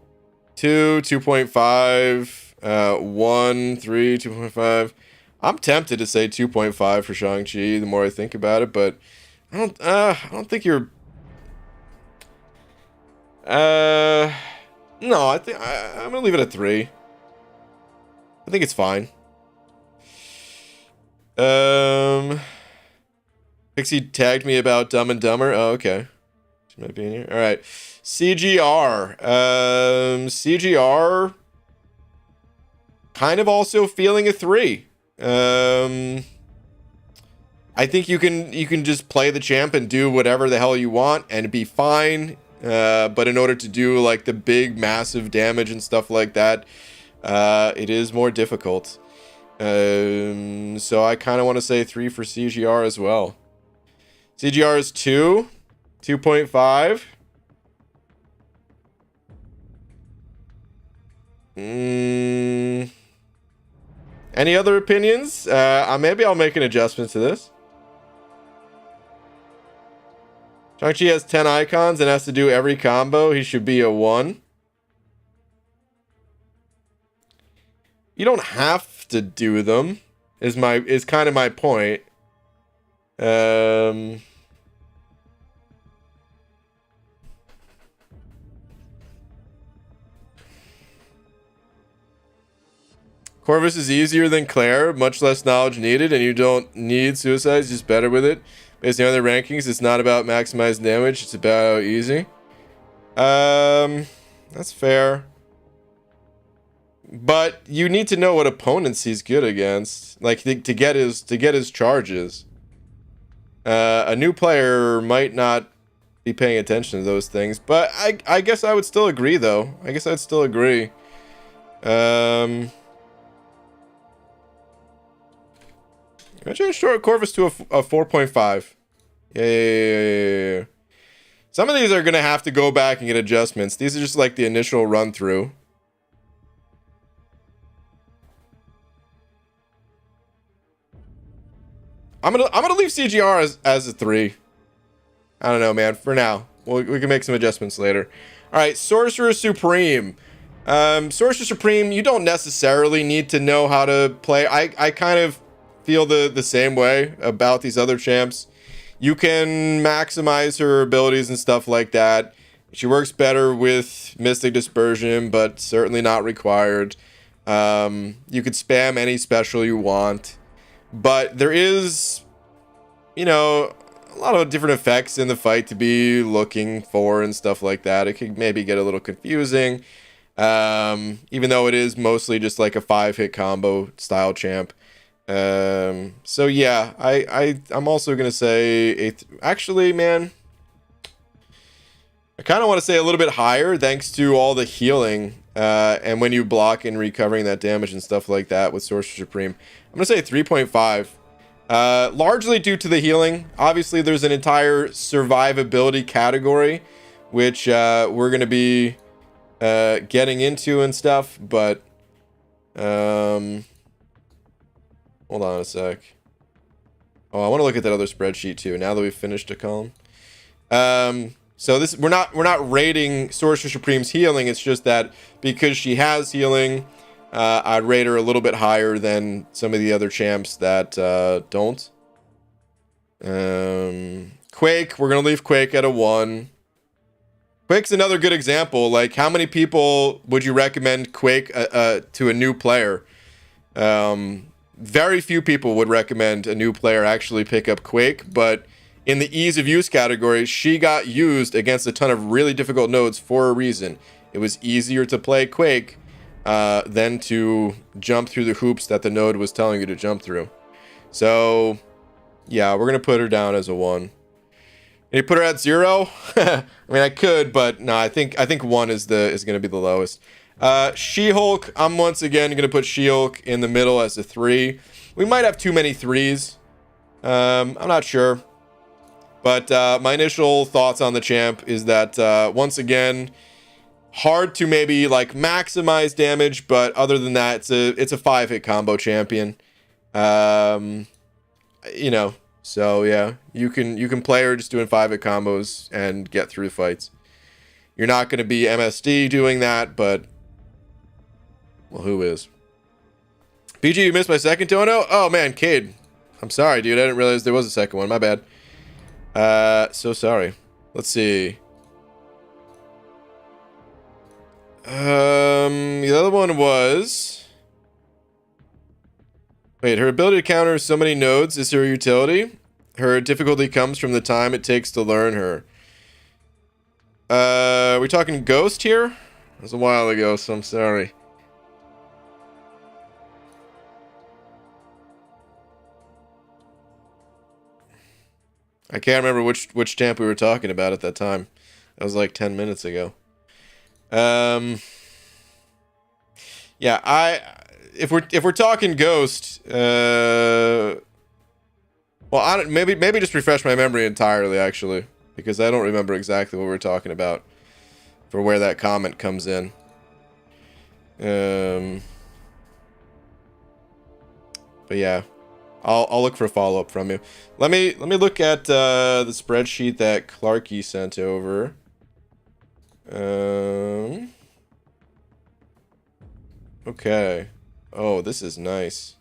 S1: 2, 2.5, 1, 3, 2.5. I'm tempted to say 2.5 for Shang-Chi the more I think about it, but I don't think you're... no, I think I'm gonna leave it at 3. I think it's fine. Pixie tagged me about Dumb and Dumber. Oh, okay. She might be in here. All right. CGR. CGR. Kind of also feeling a 3. I think you can just play the champ and do whatever the hell you want and be fine. But in order to do like the big massive damage and stuff like that, it is more difficult. So I kind of want to say 3 for CGR as well. CGR is 2, 2.5. Any other opinions? Maybe I'll make an adjustment to this. Shang-Chi has 10 icons and has to do every combo. He should be a 1. You don't have to do them, is kind of my point. Corvus is easier than Claire, much less knowledge needed, and you don't need suicides, just better with it. Based on other rankings, it's not about maximizing damage, it's about easy. That's fair. But you need to know what opponents he's good against, like to get his charges. A new player might not be paying attention to those things. But I guess I would still agree, though. I guess I'd still agree. I changed Corvus to a 4.5. Yeah. Some of these are going to have to go back and get adjustments. These are just like the initial run through. I'm gonna leave CGR as a 3. I don't know, man. For now, we can make some adjustments later. All right, Sorcerer Supreme. Sorcerer Supreme, you don't necessarily need to know how to play. I kind of feel the same way about these other champs. You can maximize her abilities and stuff like that. She works better with Mystic Dispersion, but certainly not required. You could spam any special you want. But there is, you know, a lot of different effects in the fight to be looking for and stuff like that. It could maybe get a little confusing. Even though it is mostly just like a 5-hit combo style champ. So yeah, I'm also gonna say actually, man, I kind of want to say a little bit higher thanks to all the healing and when you block and recovering that damage and stuff like that with Sorcerer Supreme. I'm gonna say 3.5. Largely due to the healing. Obviously, there's an entire survivability category, which we're gonna be getting into and stuff, but hold on a sec. Oh, I want to look at that other spreadsheet too now that we've finished a column. So this we're not rating Sorcerer Supreme's healing. It's just that because she has healing, I'd rate her a little bit higher than some of the other champs that don't. Quake, we're gonna leave Quake at a 1. Quake's another good example. Like, how many people would you recommend Quake to a new player? Very few people would recommend a new player actually pick up Quake, but in the ease of use category, she got used against a ton of really difficult nodes for a reason. It was easier to play Quake than to jump through the hoops that the node was telling you to jump through. So, yeah, we're gonna put her down as a 1. Can you put her at 0? I mean, I could, but no, I think 1 is gonna be the lowest. She-Hulk, I'm once again gonna put She-Hulk in the middle as a 3. We might have too many 3s. I'm not sure. But my initial thoughts on the champ is that once again, hard to maybe like maximize damage, but other than that, it's a 5-hit combo champion. You know, so yeah, you can play her just doing 5-hit combos and get through fights. You're not going to be MSD doing that, but well, who is? PG, you missed my second dono? Oh man, Cade. I'm sorry, dude. I didn't realize there was a second one. My bad. So sorry. Let's see. The other one was... Wait, her ability to counter so many nodes is her utility. Her difficulty comes from the time it takes to learn her. Are we talking Ghost here? It was a while ago, so I'm sorry. I can't remember which champ we were talking about at that time. That was like 10 minutes ago. Yeah, if we're talking Ghost, well, maybe just refresh my memory entirely, actually, because I don't remember exactly what we were talking about for where that comment comes in. But yeah, I'll look for a follow-up from you. Let me look at the spreadsheet that Clarky sent over. Okay. Oh, this is nice.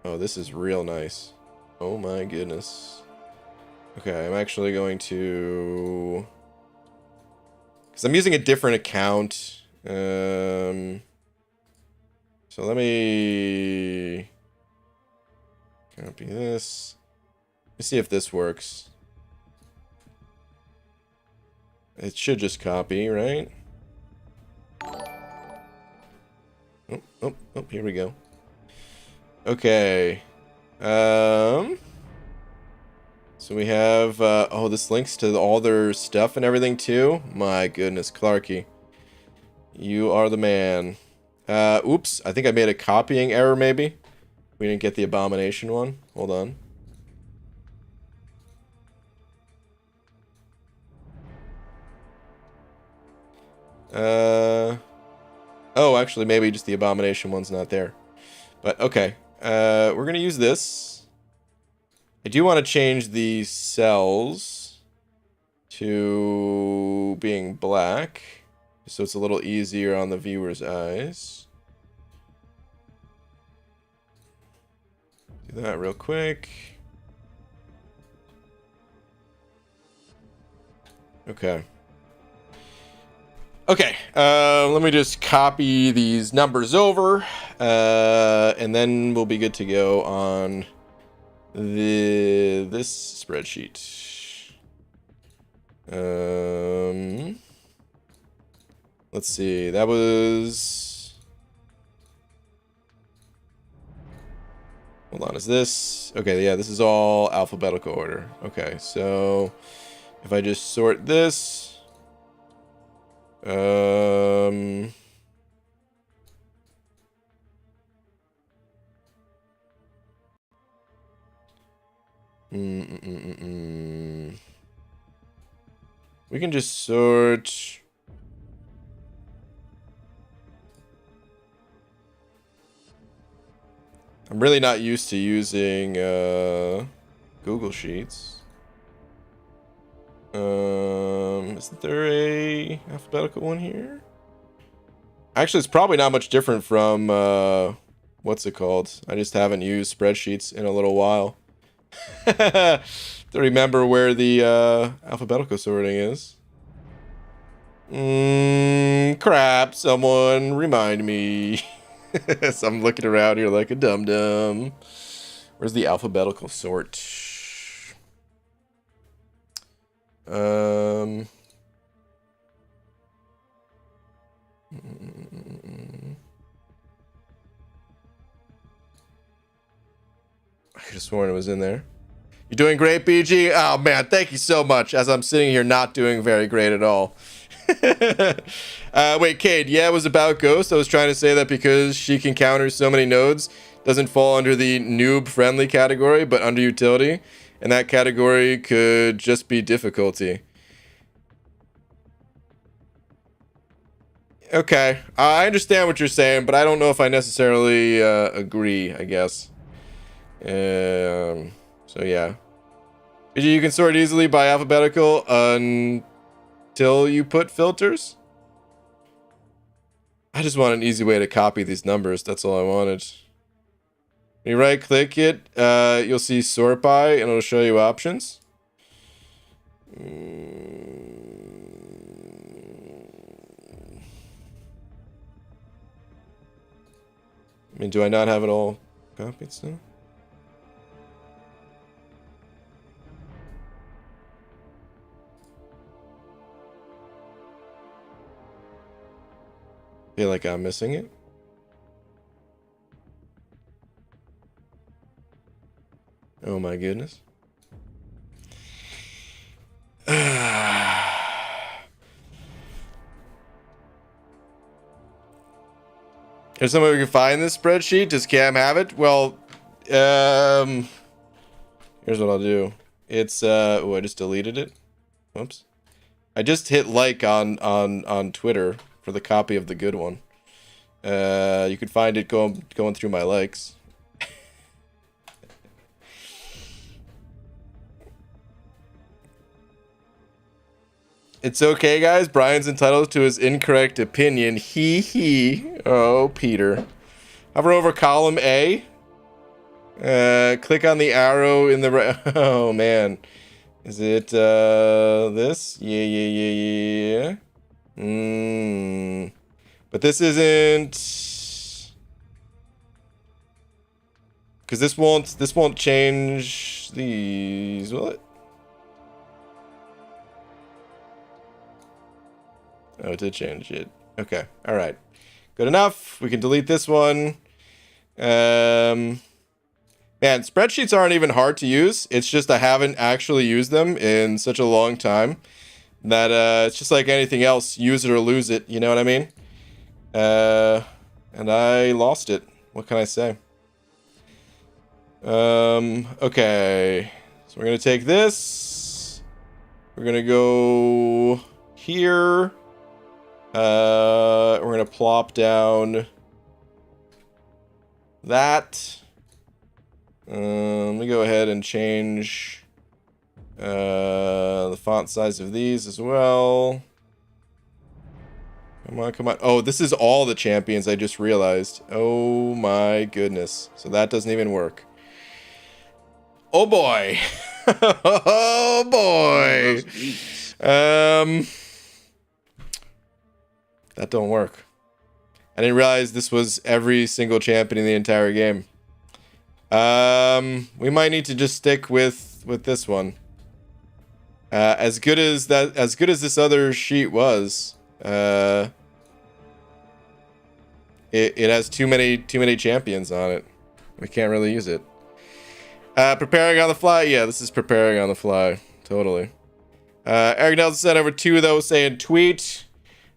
S1: Oh, this is real nice. Oh my goodness. Okay, I'm actually going to... because I'm using a different account. So let me copy this. Let's see if this works. It should just copy, right? Oh, here we go. Okay. So So we have, oh, this links to all their stuff and everything too. My goodness, Clarky. You are the man. Oops, I think I made a copying error maybe. We didn't get the Abomination one. Hold on. Oh, actually, maybe just the Abomination one's not there. But, okay. We're gonna use this. I do want to change the cells to being black, so it's a little easier on the viewer's eyes. Do that real quick. Okay. Okay, let me just copy these numbers over, and then we'll be good to go on this spreadsheet. Let's see, that was... Hold on, is this... Okay, yeah, this is all alphabetical order. Okay, so if I just sort this... We can just sort... I'm really not used to using Google Sheets. Isn't there a alphabetical one here? Actually, it's probably not much different from what's it called? I just haven't used spreadsheets in a little while. To remember where the alphabetical sorting is. Crap, someone remind me. So I'm looking around here like a dum-dum. Where's the alphabetical sort? I could have sworn it was in there. You're doing great, BG? Oh, man, thank you so much, as I'm sitting here not doing very great at all. Wait, Cade, yeah, it was about Ghost. I was trying to say that because she can counter so many nodes, doesn't fall under the noob-friendly category, but under utility. And that category could just be difficulty. Okay, I understand what you're saying, but I don't know if I necessarily agree, I guess. So yeah. You can sort easily by alphabetical until you put filters. I just want an easy way to copy these numbers. That's all I wanted. When you right click it, you'll see sort by and it'll show you options. I mean, do I not have it all copied still? Feel like I'm missing it. Oh my goodness. There's some way we can find this spreadsheet. Does Cam have it? Well, here's what I'll do. It's oh, I just deleted it. Whoops. I just hit like on Twitter for the copy of the good one. You can find it going through my likes. It's okay, guys. Brian's entitled to his incorrect opinion. He. Oh, Peter. Hover over column A. Click on the arrow in the right. Oh, man. Is it this? Yeah. But this isn't. Because this won't change these, will it? Oh, it did change it. Okay, all right. Good enough. We can delete this one. Man, spreadsheets aren't even hard to use. It's just I haven't actually used them in such a long time that it's just like anything else. Use it or lose it. You know what I mean? And I lost it. What can I say? Okay. So we're going to take this. We're going to go here. We're going to plop down that. Let me go ahead and change the font size of these as well. Come on, come on. Oh, this is all the champions, I just realized. Oh my goodness. So that doesn't even work. Oh boy. Oh boy. That don't work. I didn't realize this was every single champion in the entire game. We might need to just stick with this one. As good as this other sheet was, it has too many champions on it. We can't really use it. Preparing on the fly. Yeah, this is preparing on the fly. Totally. Eric Nelson sent over 2 though, saying tweet.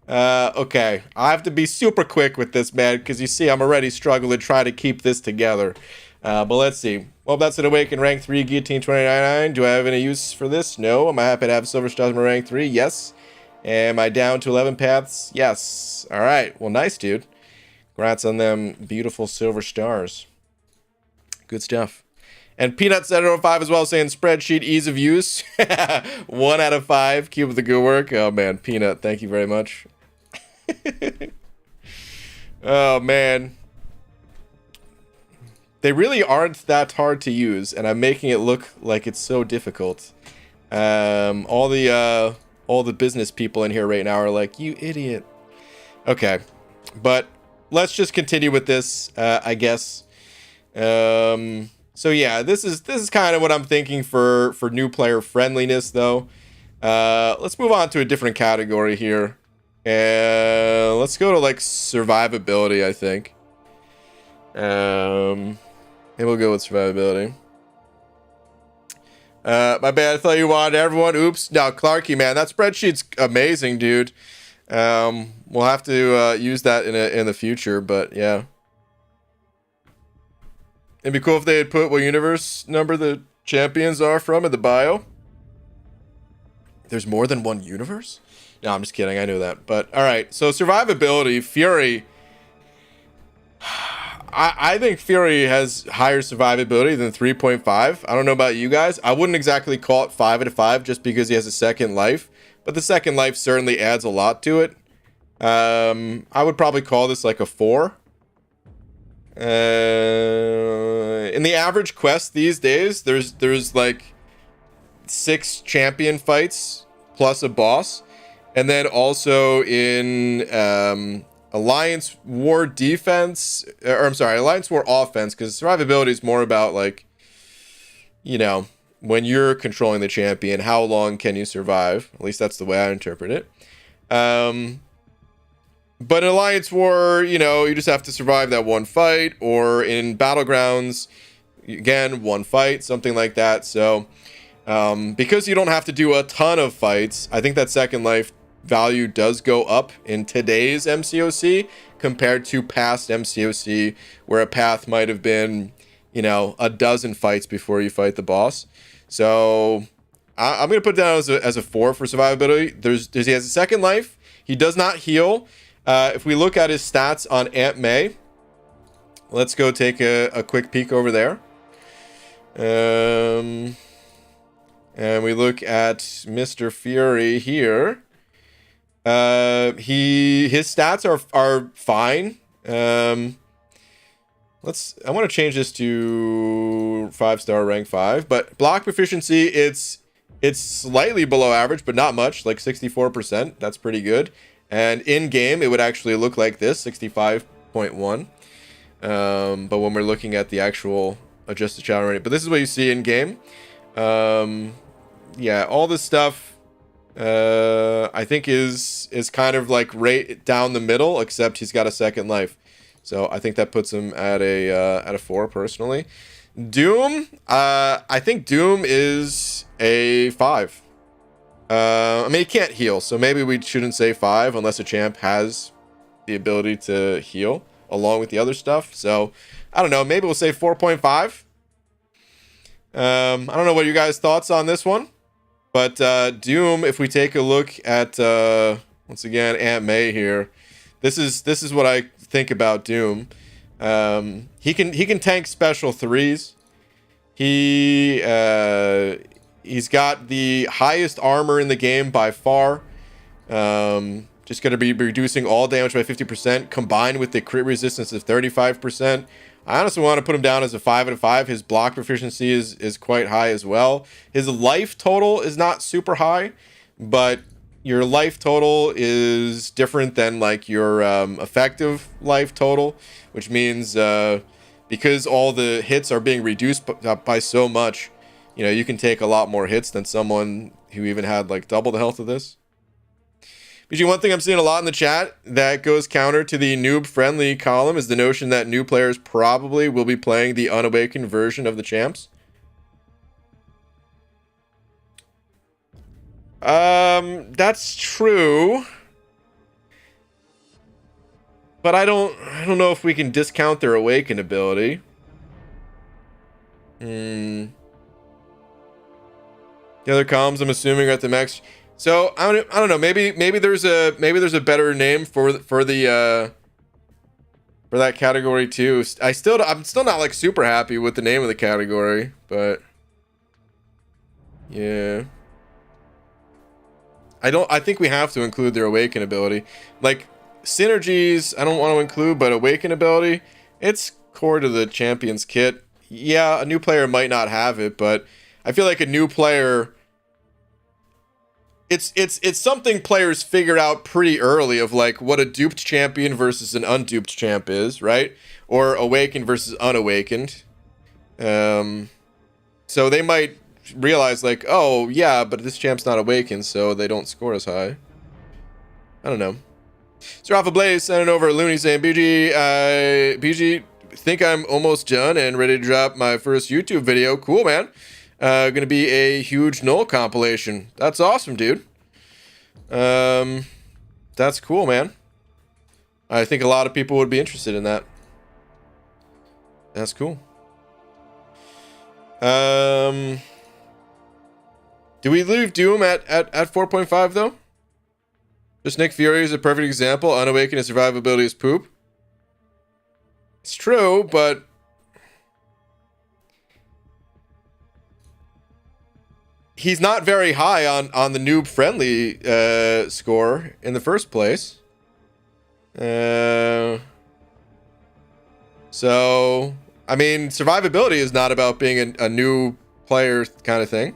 S1: Okay, I have to be super quick with this, man, because you see I'm already struggling to try to keep this together. But let's see. Well, that's an Awaken rank 3 Guillotine 2099. Do I have any use for this? No. Am I happy to have Silver Stars in my rank 3? Yes. Am I down to 11 paths? Yes. All right. Well, nice, dude. Congrats on them beautiful silver stars. Good stuff. And Peanut 705 as well, saying spreadsheet ease of use. 1 out of 5. Keep up the good work. Oh, man. Peanut, thank you very much. Oh, man. They really aren't that hard to use, and I'm making it look like it's so difficult. All the business people in here right now are like, you idiot. Okay, but let's just continue with this, I guess. So yeah, this is kind of what I'm thinking for new player friendliness, though. Let's move on to a different category here, and let's go to like survivability, I think. Maybe we'll go with survivability. My bad. I thought you wanted everyone. Oops. No, Clarky, man, that spreadsheet's amazing, dude. We'll have to use that in the future, but yeah. It'd be cool if they had put what universe number the champions are from in the bio. There's more than one universe? No, I'm just kidding. I knew that. But all right. So survivability, Fury. I think Fury has higher survivability than 3.5. I don't know about you guys. I wouldn't exactly call it 5 out of 5 just because he has a second life. But the second life certainly adds a lot to it. I would probably call this like a 4. In the average quest these days, there's like 6 champion fights plus a boss. And then also in Alliance War defense, or I'm sorry, Alliance War offense, because survivability is more about like, you know, when you're controlling the champion, how long can you survive? At least that's the way I interpret it. But in Alliance War, you know, you just have to survive that one fight, or in Battlegrounds, again, one fight, something like that. So, because you don't have to do a ton of fights, I think that second life value does go up in today's MCOC compared to past MCOC, where a path might have been, you know, a dozen fights before you fight the boss. So I'm going to put it down as a 4 for survivability. He has a second life. He does not heal. If we look at his stats on Aunt May, let's go take a quick peek over there. And we look at Mr. Fury here. His stats are fine. I want to change this to 5-star rank 5, but block proficiency, it's slightly below average, but not much, like 64%. That's pretty good. And in game, it would actually look like this, 65.1. But when we're looking at the actual adjusted challenge rate, but this is what you see in game. Yeah, all this stuff, I think is kind of like right down the middle, except he's got a second life. So I think that puts him at a 4 personally. Doom, I think Doom is a 5. I mean, he can't heal, so maybe we shouldn't say 5 unless a champ has the ability to heal along with the other stuff. So, I don't know. Maybe we'll say 4.5. I don't know what you guys' thoughts on this one. But Doom, if we take a look at, once again, Aunt May here, this is what I think about Doom. He can tank special 3s. He's got the highest armor in the game by far. Just going to be reducing all damage by 50%, combined with the crit resistance of 35%. I honestly want to put him down as a 5 out of 5. His block proficiency is quite high as well. His life total is not super high, but your life total is different than like your effective life total, which means because all the hits are being reduced by so much, you know, you can take a lot more hits than someone who even had like double the health of this. BG, one thing I'm seeing a lot in the chat that goes counter to the noob-friendly column is the notion that new players probably will be playing the unawakened version of the champs. That's true. But I don't know if we can discount their awaken ability. The other columns, I'm assuming, are at the max. So I don't know. Maybe there's a better name for that category too. I'm still not like super happy with the name of the category, but yeah. I think we have to include their awaken ability. Like synergies, I don't want to include, but awaken ability, it's core to the champion's kit. Yeah, a new player might not have it, but I feel like a new player, it's something players figure out pretty early of like what a duped champion versus an unduped champ is, right? Or awakened versus unawakened. So they might realize like, oh yeah, but this champ's not awakened, so they don't score as high. I don't know. So Alpha Blaze sending over Looney saying, BG, think I'm almost done and ready to drop my first YouTube video. Cool, man. Gonna be a huge null compilation. That's awesome, dude. That's cool, man. I think a lot of people would be interested in that. That's cool. Do we leave Doom at 4.5 though? Just Nick Fury is a perfect example. Unawakened and survivability is poop. It's true, but he's not very high on the noob friendly score in the first place. So I mean, survivability is not about being a new player kind of thing.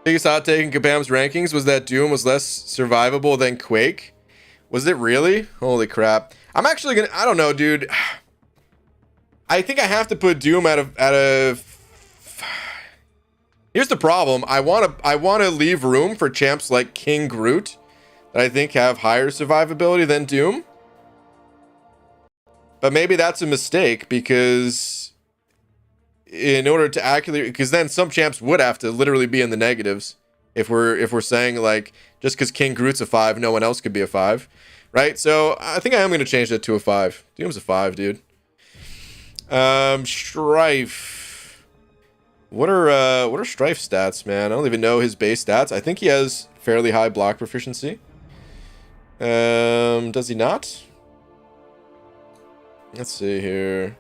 S1: Biggest hot take in Kabam's rankings was that Doom was less survivable than Quake. Was it really? Holy crap. I'm actually gonna, I don't know, dude. I think I have to put Doom at a here's the problem. I want to leave room for champs like King Groot that I think have higher survivability than Doom. But maybe that's a mistake because in order to accurately, because then some champs would have to literally be in the negatives if we're saying like just because King Groot's a 5, no one else could be a 5, right? So I think I am going to change that to a 5. Doom's a 5, dude. Strife. What are Strife stats, man? I don't even know his base stats. I think he has fairly high block proficiency. Does he not? Let's see here.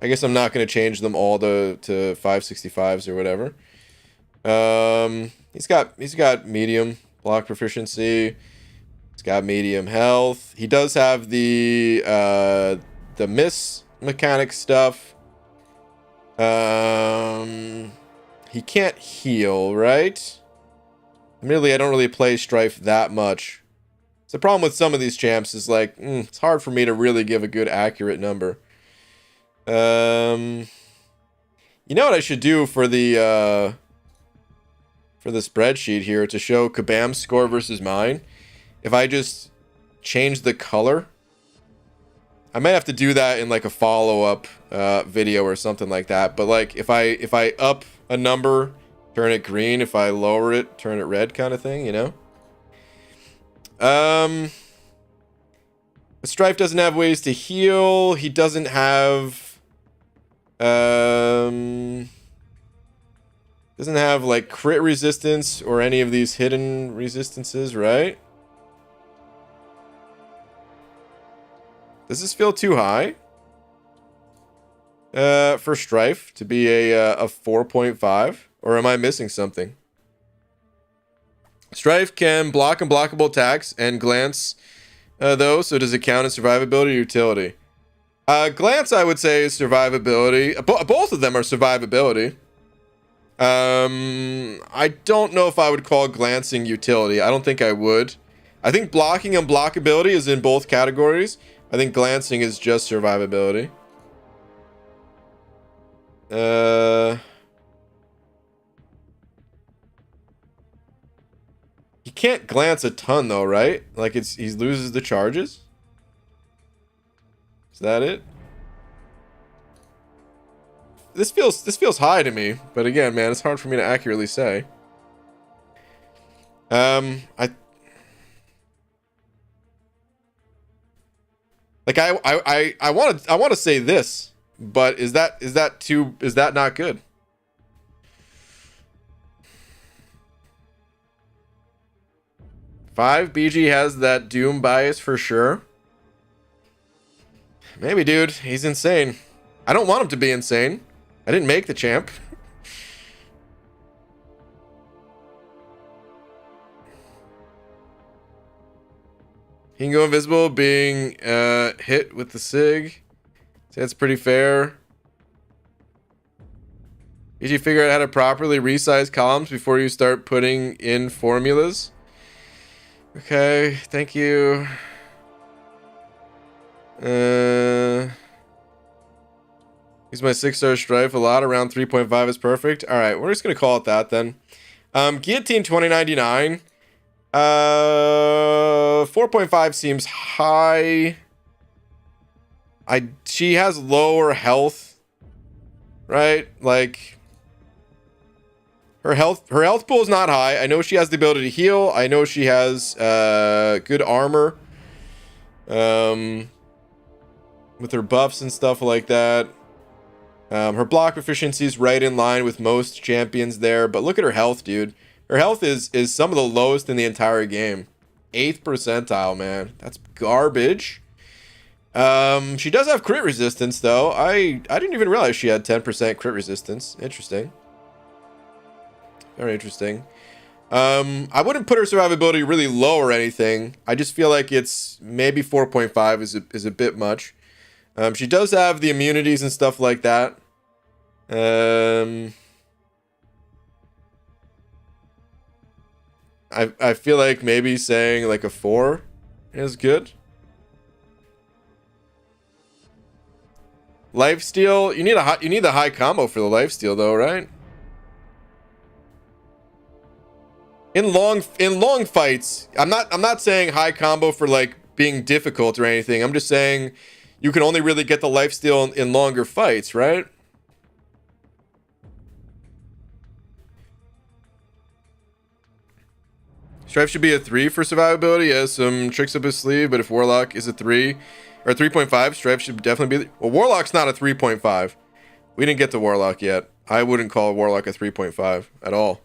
S1: I guess I'm not going to change them all to 565s or whatever. He's got medium block proficiency. He's got medium health. He does have the miss mechanic stuff. He can't heal, right? Admittedly, I don't really play Strife that much. So the problem with some of these champs is like, it's hard for me to really give a good accurate number. You know what I should do for the spreadsheet here to show Kabam's score versus mine? If I just change the color I might have to do that in like a follow-up video or something like that. But like if I up a number, turn it green. If I lower it, turn it red, kind of thing, you know? Strife doesn't have ways to heal. He doesn't have doesn't have like crit resistance or any of these hidden resistances, right? Does this feel too high for Strife to be a 4.5? Or am I missing something? Strife can block unblockable attacks and glance, though. So does it count as survivability or utility? Glance, I would say, is survivability. Both of them are survivability. I don't know if I would call glancing utility. I don't think I would. I think blocking and blockability is in both categories. I think glancing is just survivability. He can't glance a ton though, right? Like he loses the charges. Is that it? This feels high to me, but again, man, it's hard for me to accurately say. I want to say this, but is that not good? Five BG has that Doom bias for sure. Maybe, dude, he's insane. I don't want him to be insane. I didn't make the champ. He can go invisible being hit with the SIG. So that's pretty fair. Did you figure out how to properly resize columns before you start putting in formulas? Okay, thank you. Use my 6-star Strife a lot. Around 3.5 is perfect. All right, we're just gonna call it that then. Guillotine 2099. 4.5 seems high. She has lower health, right? Like her health pool is not high. I know she has the ability to heal. I know she has good armor, with her buffs and stuff like that. Her block efficiency is right in line with most champions there, but look at her health, dude. Her health is some of the lowest in the entire game. 8th percentile, man. That's garbage. She does have crit resistance, though. I didn't even realize she had 10% crit resistance. Interesting. Very interesting. I wouldn't put her survivability really low or anything. I just feel like it's maybe 4.5 is a bit much. She does have the immunities and stuff like that. I feel like maybe saying like a 4 is good. Lifesteal, you need the high combo for the lifesteal though, right? In long fights, I'm not saying high combo for like being difficult or anything. I'm just saying you can only really get the lifesteal in longer fights, right? Strife should be a 3 for survivability. He has some tricks up his sleeve, but if Warlock is a 3 or 3.5, Strife should definitely be. Well, Warlock's not a 3.5. We didn't get to Warlock yet. I wouldn't call Warlock a 3.5 at all.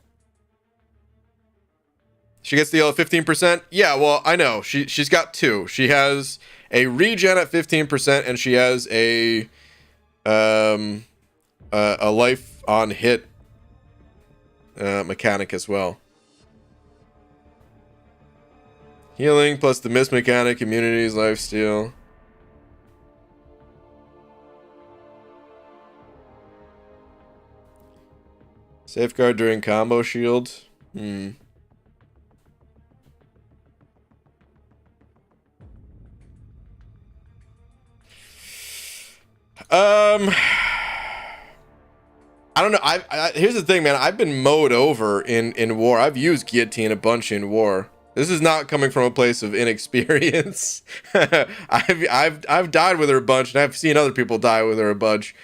S1: She gets the heal at 15%. Yeah, well, I know. She's got 2. She has a regen at 15%, and she has a life on hit mechanic as well. Healing plus the miss mechanic, immunities, lifesteal. Safeguard during combo shield. I don't know. Here's the thing, man. I've been mowed over in war. I've used guillotine a bunch in war. This is not coming from a place of inexperience. I've died with her a bunch, and I've seen other people die with her a bunch.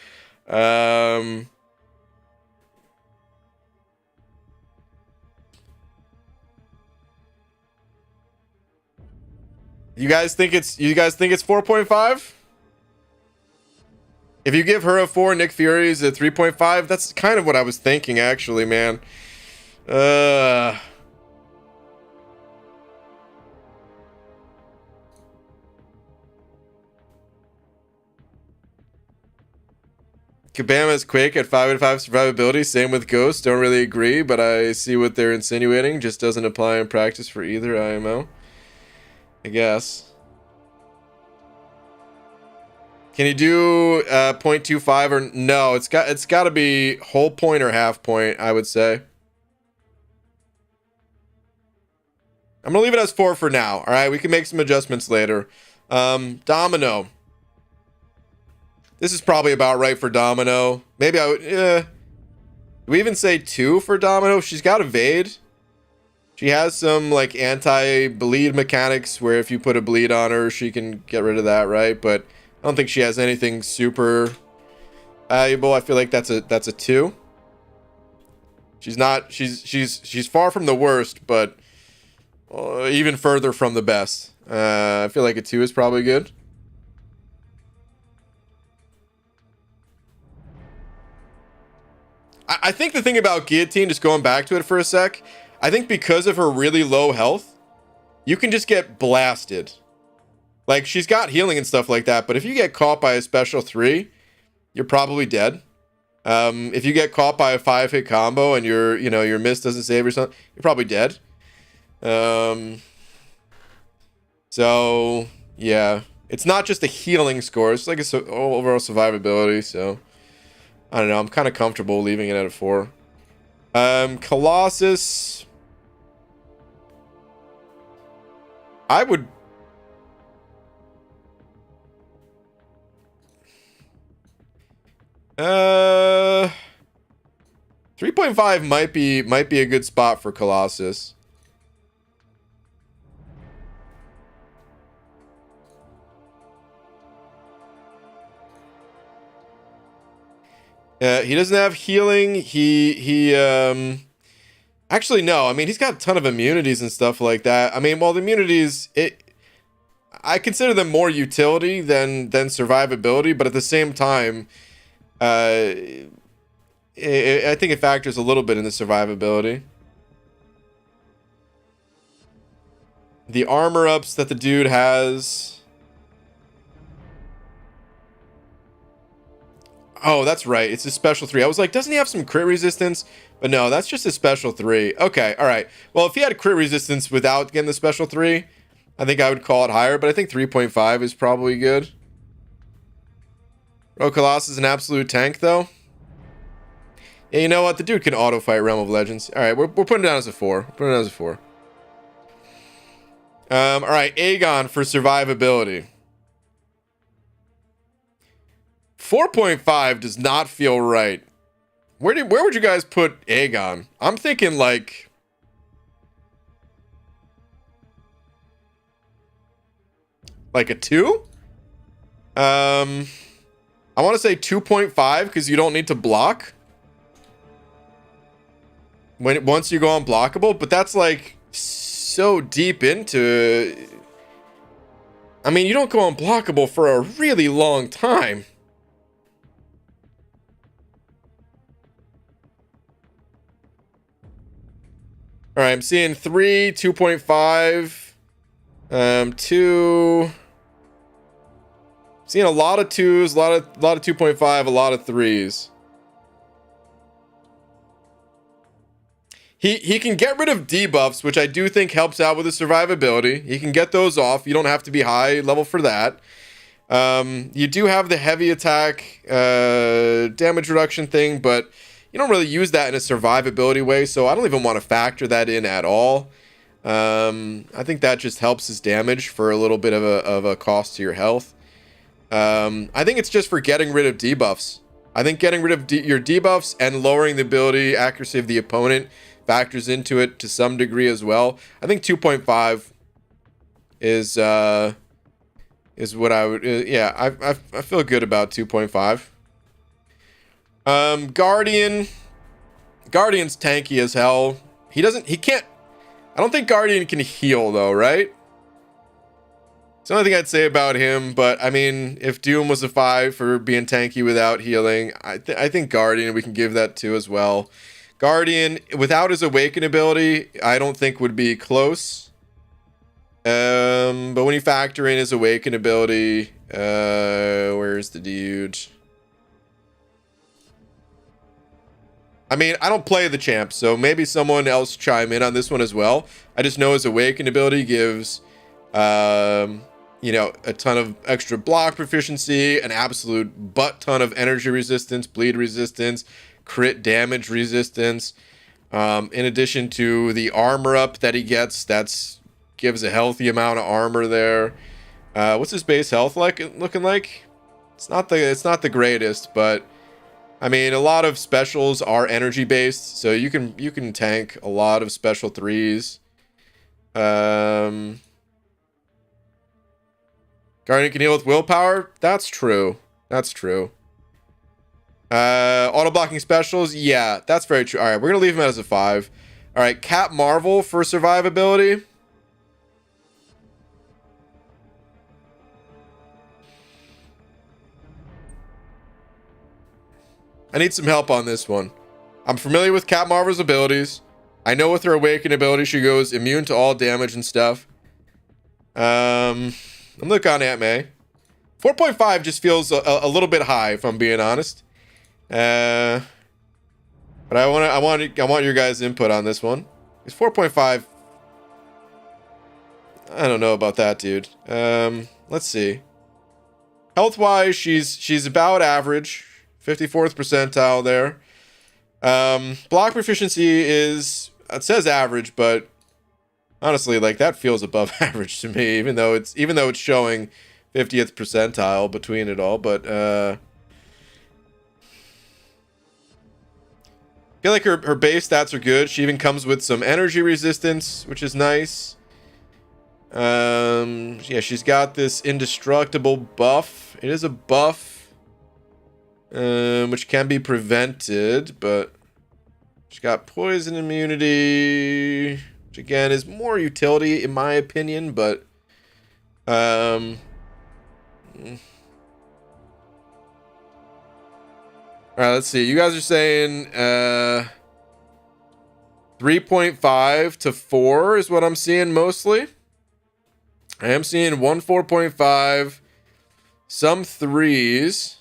S1: You guys think it's 4.5? If you give her a 4, Nick Fury's a 3.5, that's kind of what I was thinking, actually, man. Kabam has Quake at 5 out of 5 survivability. Same with Ghost. Don't really agree, but I see what they're insinuating. Just doesn't apply in practice for either IMO. I guess. Can you do 0.25 or no? It's got to be whole point or half point, I would say. I'm gonna leave it as 4 for now. All right, we can make some adjustments later. Domino. This is probably about right for Domino. Maybe I would. Do we even say 2 for Domino? She's got evade. She has some like anti-bleed mechanics where if you put a bleed on her, she can get rid of that, right? But I don't think she has anything super valuable. I feel like that's a 2. She's not. She's far from the worst, but even further from the best. I feel like a 2 is probably good. I think the thing about Guillotine, just going back to it for a sec, I think because of her really low health, you can just get blasted. Like, she's got healing and stuff like that, but if you get caught by a special 3, you're probably dead. If you get caught by a 5-hit combo and your miss doesn't save or something, you're probably dead. So, yeah. It's not just a healing score, it's like a overall survivability, so I don't know. I'm kind of comfortable leaving it at a 4. Colossus. I would. 3.5 might be a good spot for Colossus. He doesn't have healing. He actually no. I mean, he's got a ton of immunities and stuff like that. I mean, well, the immunities, I consider them more utility than survivability, but at the same time, I think it factors a little bit in the survivability. The armor ups that the dude has. Oh, that's right. It's a special 3. I was like, doesn't he have some crit resistance? But no, that's just a special 3. Okay, all right. Well, if he had crit resistance without getting the special 3, I think I would call it higher, but I think 3.5 is probably good. Oh, Colossus is an absolute tank, though. Yeah, you know what? The dude can auto-fight Realm of Legends. All right, we're putting it down as a 4. We're putting it down as a 4. All right, Aegon for survivability. 4.5 does not feel right. Where would you guys put Aegon? I'm thinking like a 2? I want to say 2.5 because you don't need to block once you go unblockable, but that's like so deep into. I mean, you don't go unblockable for a really long time. All right, I'm seeing 3, 2.5, 2. Seeing a lot of 2s, a lot of 2.5, a lot of 3s. He can get rid of debuffs, which I do think helps out with the survivability. He can get those off. You don't have to be high level for that. You do have the heavy attack damage reduction thing, but you don't really use that in a survivability way, so I don't even want to factor that in at all. I think that just helps his damage for a little bit of a cost to your health. I think it's just for getting rid of debuffs. I think getting rid of your debuffs and lowering the ability accuracy of the opponent factors into it to some degree as well. I think 2.5 is what I would. Yeah, I feel good about 2.5. Guardian's tanky as hell. He can't. I don't think Guardian can heal though, right? It's the only thing I'd say about him, but I mean, if Doom was a 5 for being tanky without healing, I think Guardian we can give that to as well. Guardian, without his Awaken ability, I don't think would be close. But when you factor in his Awaken ability, where's the dude? I mean, I don't play the champ, so maybe someone else chime in on this one as well. I just know his Awaken ability gives, you know, a ton of extra block proficiency, an absolute butt ton of energy resistance, bleed resistance, crit damage resistance. In addition to the armor up that he gets, gives a healthy amount of armor there. What's his base health looking like? It's not the greatest, but I mean, a lot of specials are energy based, so you can tank a lot of special 3s. Guardian can heal with willpower. That's true. That's true. Auto blocking specials. Yeah, that's very true. All right, we're gonna leave him as a 5. All right, Cap Marvel for survivability. I need some help on this one. I'm familiar with Cap Marvel's abilities. I know with her Awaken ability, she goes immune to all damage and stuff. I'm looking on Aunt May. 4.5 just feels a little bit high, if I'm being honest. But I want your guys' input on this one. It's 4.5. I don't know about that, dude. Let's see. Health-wise, she's about average. 54th percentile there. Block proficiency is, it says average, but honestly, like that feels above average to me, even though it's showing 50th percentile between it all. But I feel like her base stats are good. She even comes with some energy resistance, which is nice. Yeah, she's got this indestructible buff. It is a buff. Which can be prevented, but she's got poison immunity, which again is more utility in my opinion, but all right, let's see. You guys are saying 3.5 to 4 is what I'm seeing mostly. I am seeing 4.5, some 3s.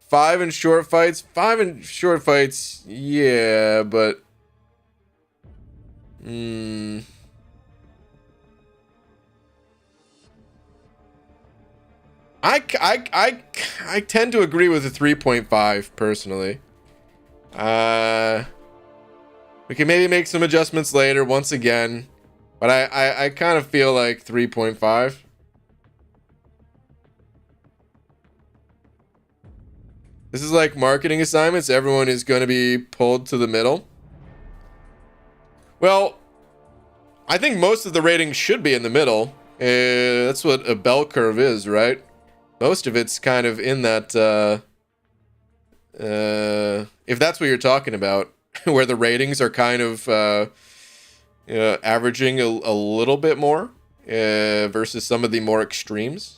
S1: 5 in short fights. 5 in short fights, yeah, but I tend to agree with the 3.5 personally. We can maybe make some adjustments later once again, but I kind of feel like 3.5. This is like marketing assignments. Everyone is going to be pulled to the middle. Well, I think most of the ratings should be in the middle. That's what a bell curve is, right? Most of it's kind of in that, if that's what you're talking about, where the ratings are kind of averaging a little bit more versus some of the more extremes.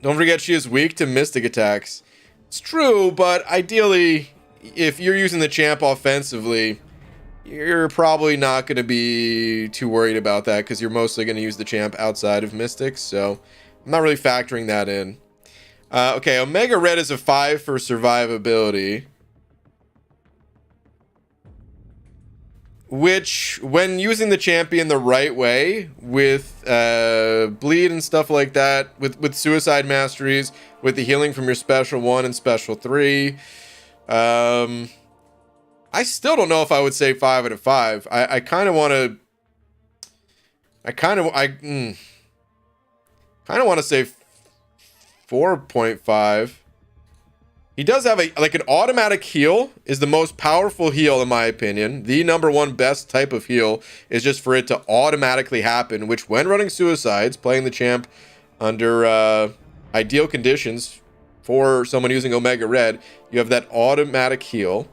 S1: Don't forget she is weak to mystic attacks. It's true, but ideally, if you're using the champ offensively, you're probably not going to be too worried about that because you're mostly going to use the champ outside of mystics, so I'm not really factoring that in. Okay, Omega Red is a 5 for survivability. Which, when using the champion the right way, with bleed and stuff like that, with suicide masteries, with the healing from your special 1 and special 3, I still don't know if I would say 5 out of 5. I kind of want to say 4.5. He does have a like an automatic heal is the most powerful heal in my opinion. The #1 best type of heal is just for it to automatically happen, which when running suicides, playing the champ under ideal conditions for someone using Omega Red, you have that automatic heal.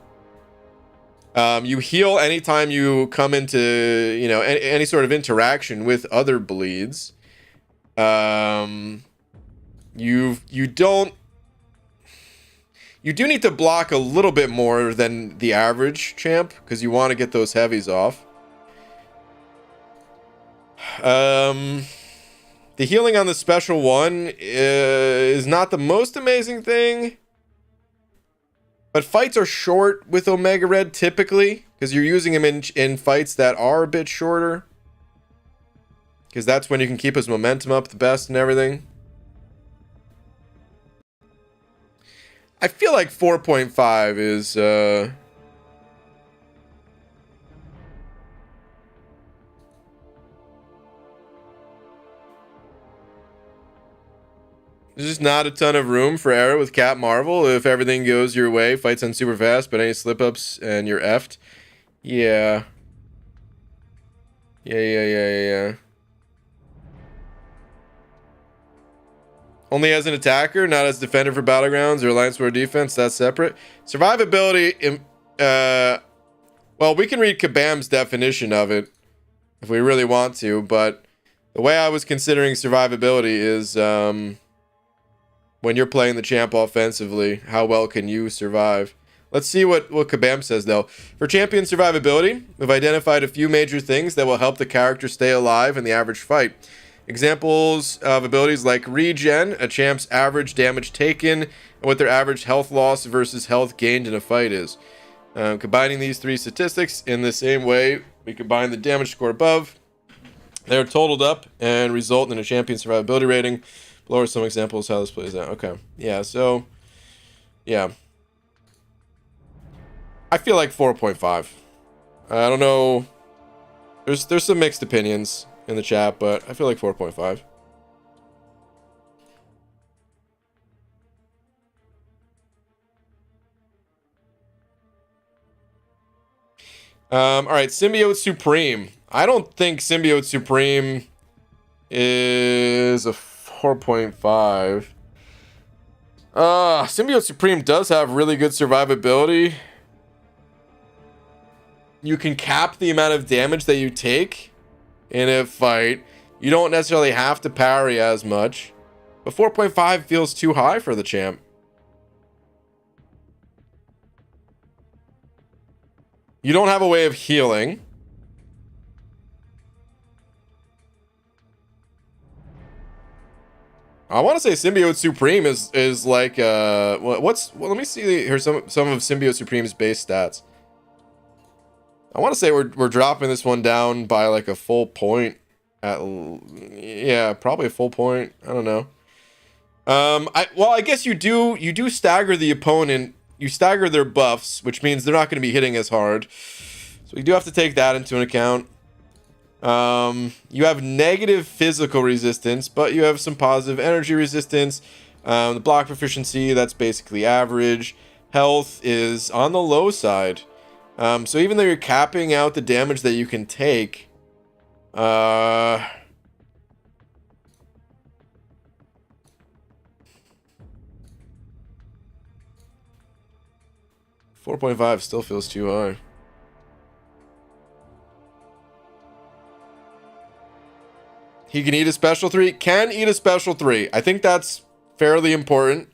S1: You heal anytime you come into, you know, any sort of interaction with other bleeds. You do need to block a little bit more than the average champ because you want to get those heavies off. The healing on the special one is not the most amazing thing. But fights are short with Omega Red typically because you're using him in fights that are a bit shorter. Because that's when you can keep his momentum up the best and everything. I feel like 4.5 is there's just not a ton of room for error with Cap Marvel. If everything goes your way, fights on super fast, but any slip-ups and you're effed. Yeah. Yeah. Only as an attacker, not as defender for Battlegrounds or Alliance War defense. That's separate. Survivability, well, we can read Kabam's definition of it if we really want to, but the way I was considering survivability is when you're playing the champ offensively, how well can you survive? Let's see what Kabam says, though. For champion survivability, we've identified a few major things that will help the character stay alive in the average fight. Examples of abilities like regen, a champ's average damage taken, and what their average health loss versus health gained in a fight is. Combining these three statistics in the same way we combine the damage score above, they're totaled up and result in a champion survivability rating. Below are some examples how this plays out. Okay, yeah, so, yeah. I feel like 4.5. I don't know. There's some mixed opinions in the chat, but I feel like 4.5. All right, Symbiote Supreme. I don't think Symbiote Supreme is a 4.5. Symbiote Supreme does have really good survivability. You can cap the amount of damage that you take in a fight. You don't necessarily have to parry as much, but 4.5 feels too high for the champ. You don't have a way of healing. I want to say Symbiote Supreme is like well, let me see here some of Symbiote Supreme's base stats. I want to say we're dropping this one down by like a full point. Yeah, probably a full point. I don't know. I guess you do stagger the opponent. You stagger their buffs, which means they're not going to be hitting as hard. So we do have to take that into account. You have negative physical resistance, but you have some positive energy resistance. The block proficiency, that's basically average. Health is on the low side. So even though you're capping out the damage that you can take, 4.5 still feels too high. He can eat a special 3. Can eat a special 3. I think that's fairly important.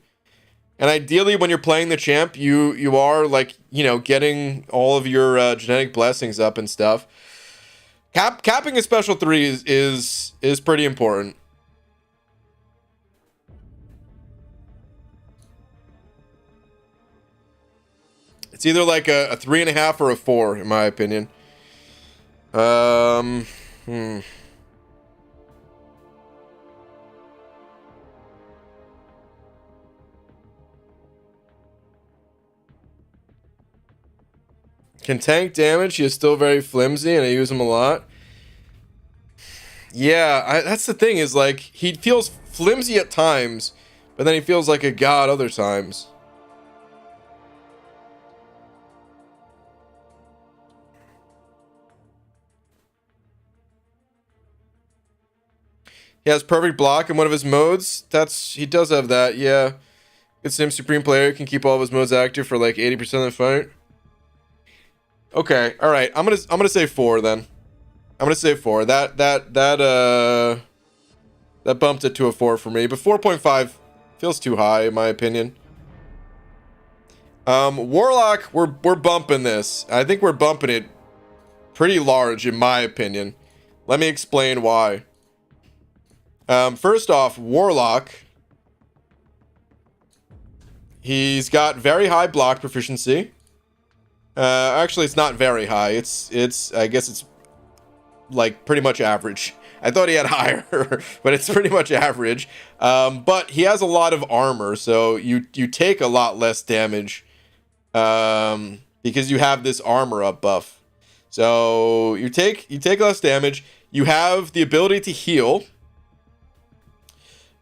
S1: And ideally, when you're playing the champ, you are, like, you know, getting all of your genetic blessings up and stuff. Capping a special 3 is pretty important. It's either like a 3.5 or a 4, in my opinion. Can tank damage. He is still very flimsy, and I use him a lot. Yeah, that's the thing, is like, he feels flimsy at times, but then he feels like a god other times. He has perfect block in one of his modes. He does have that, yeah. It's Sim Supreme player can keep all of his modes active for like 80% of the fight. Okay, all right. I'm gonna say 4 then. I'm gonna say 4. That bumped it to a 4 for me, but 4.5 feels too high in my opinion. Warlock, we're bumping this. I think we're bumping it pretty large in my opinion. Let me explain why. First off, Warlock, he's got very high block proficiency. Actually, it's not very high. It's I guess it's like pretty much average. I thought he had higher, but it's pretty much average. But he has a lot of armor, so you take a lot less damage because you have this armor up buff. So you take less damage. You have the ability to heal.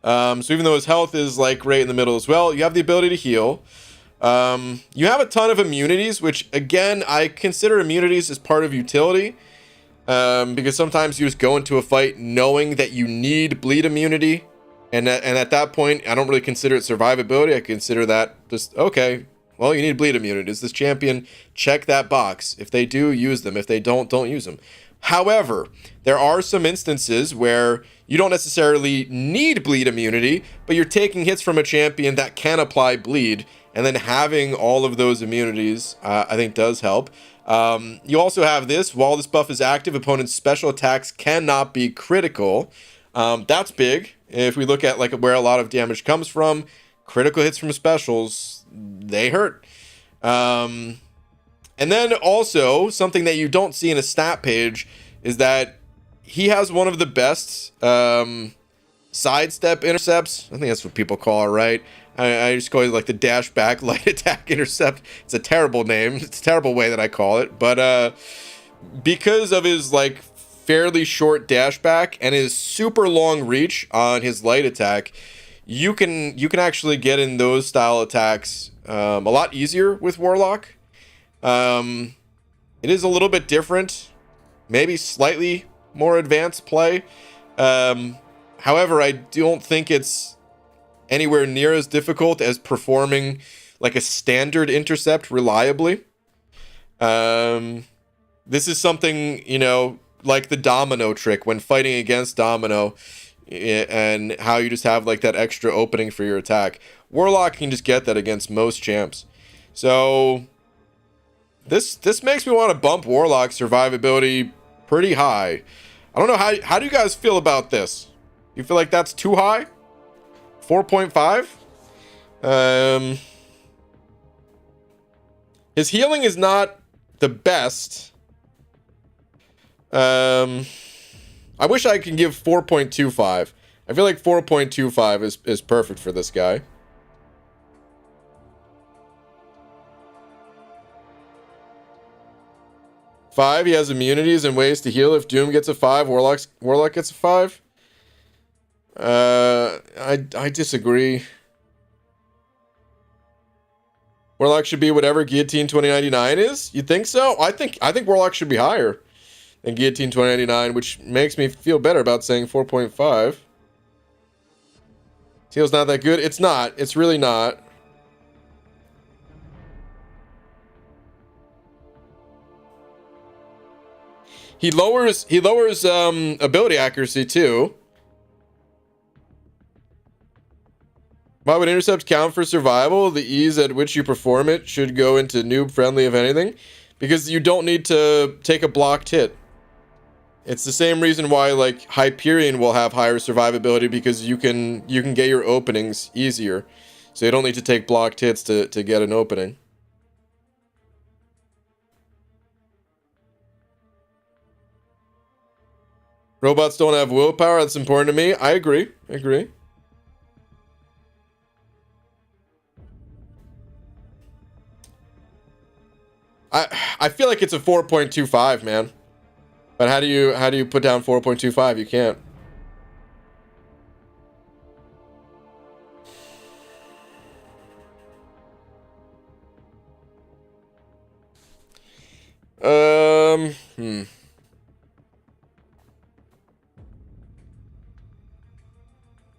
S1: So even though his health is like right in the middle as well, you have the ability to heal. You have a ton of immunities, which again, I consider immunities as part of utility. Because sometimes you just go into a fight knowing that you need bleed immunity. And at that point, I don't really consider it survivability. I consider that just, okay, well, you need bleed immunity. Does this champion check that box? If they do, use them. If they don't use them. However, there are some instances where you don't necessarily need bleed immunity, but you're taking hits from a champion that can apply bleed, and then having all of those immunities, I think does help. You also have this, while this buff is active, opponent's special attacks cannot be critical. That's big. If we look at like where a lot of damage comes from, critical hits from specials, they hurt. And then also, something that you don't see in a stat page is that he has one of the best sidestep intercepts. I think that's what people call it, right? I just call it like the dash back light attack intercept. It's a terrible name. It's a terrible way that I call it. But because of his like fairly short dash back and his super long reach on his light attack, you can actually get in those style attacks a lot easier with Warlock. It is a little bit different, maybe slightly more advanced play. However, I don't think it's anywhere near as difficult as performing like a standard intercept reliably. This is something, you know, like the domino trick when fighting against domino, and how you just have like that extra opening for your attack. Warlock can just get that against most champs. So this makes me want to bump Warlock's survivability pretty high. I don't know, how do you guys feel about this? You feel like that's too high? 4.5? His healing is not the best. I wish I could give 4.25. I feel like 4.25 is perfect for this guy. Five, he has immunities and ways to heal. If Doom gets a 5, Warlock gets a 5. I disagree. Warlock should be whatever Guillotine 2099 is. You think so? I think Warlock should be higher than Guillotine 2099, which makes me feel better about saying 4.5. Heal's not that good. It's not. It's really not. He lowers ability accuracy too. Why would intercept count for survival? The ease at which you perform it should go into noob friendly, if anything, because you don't need to take a blocked hit. It's the same reason why like Hyperion will have higher survivability, because you can get your openings easier, so you don't need to take blocked hits to get an opening. Robots don't have willpower. That's important to me. I agree. I feel like it's a 4.25, man. But how do you put down 4.25? You can't.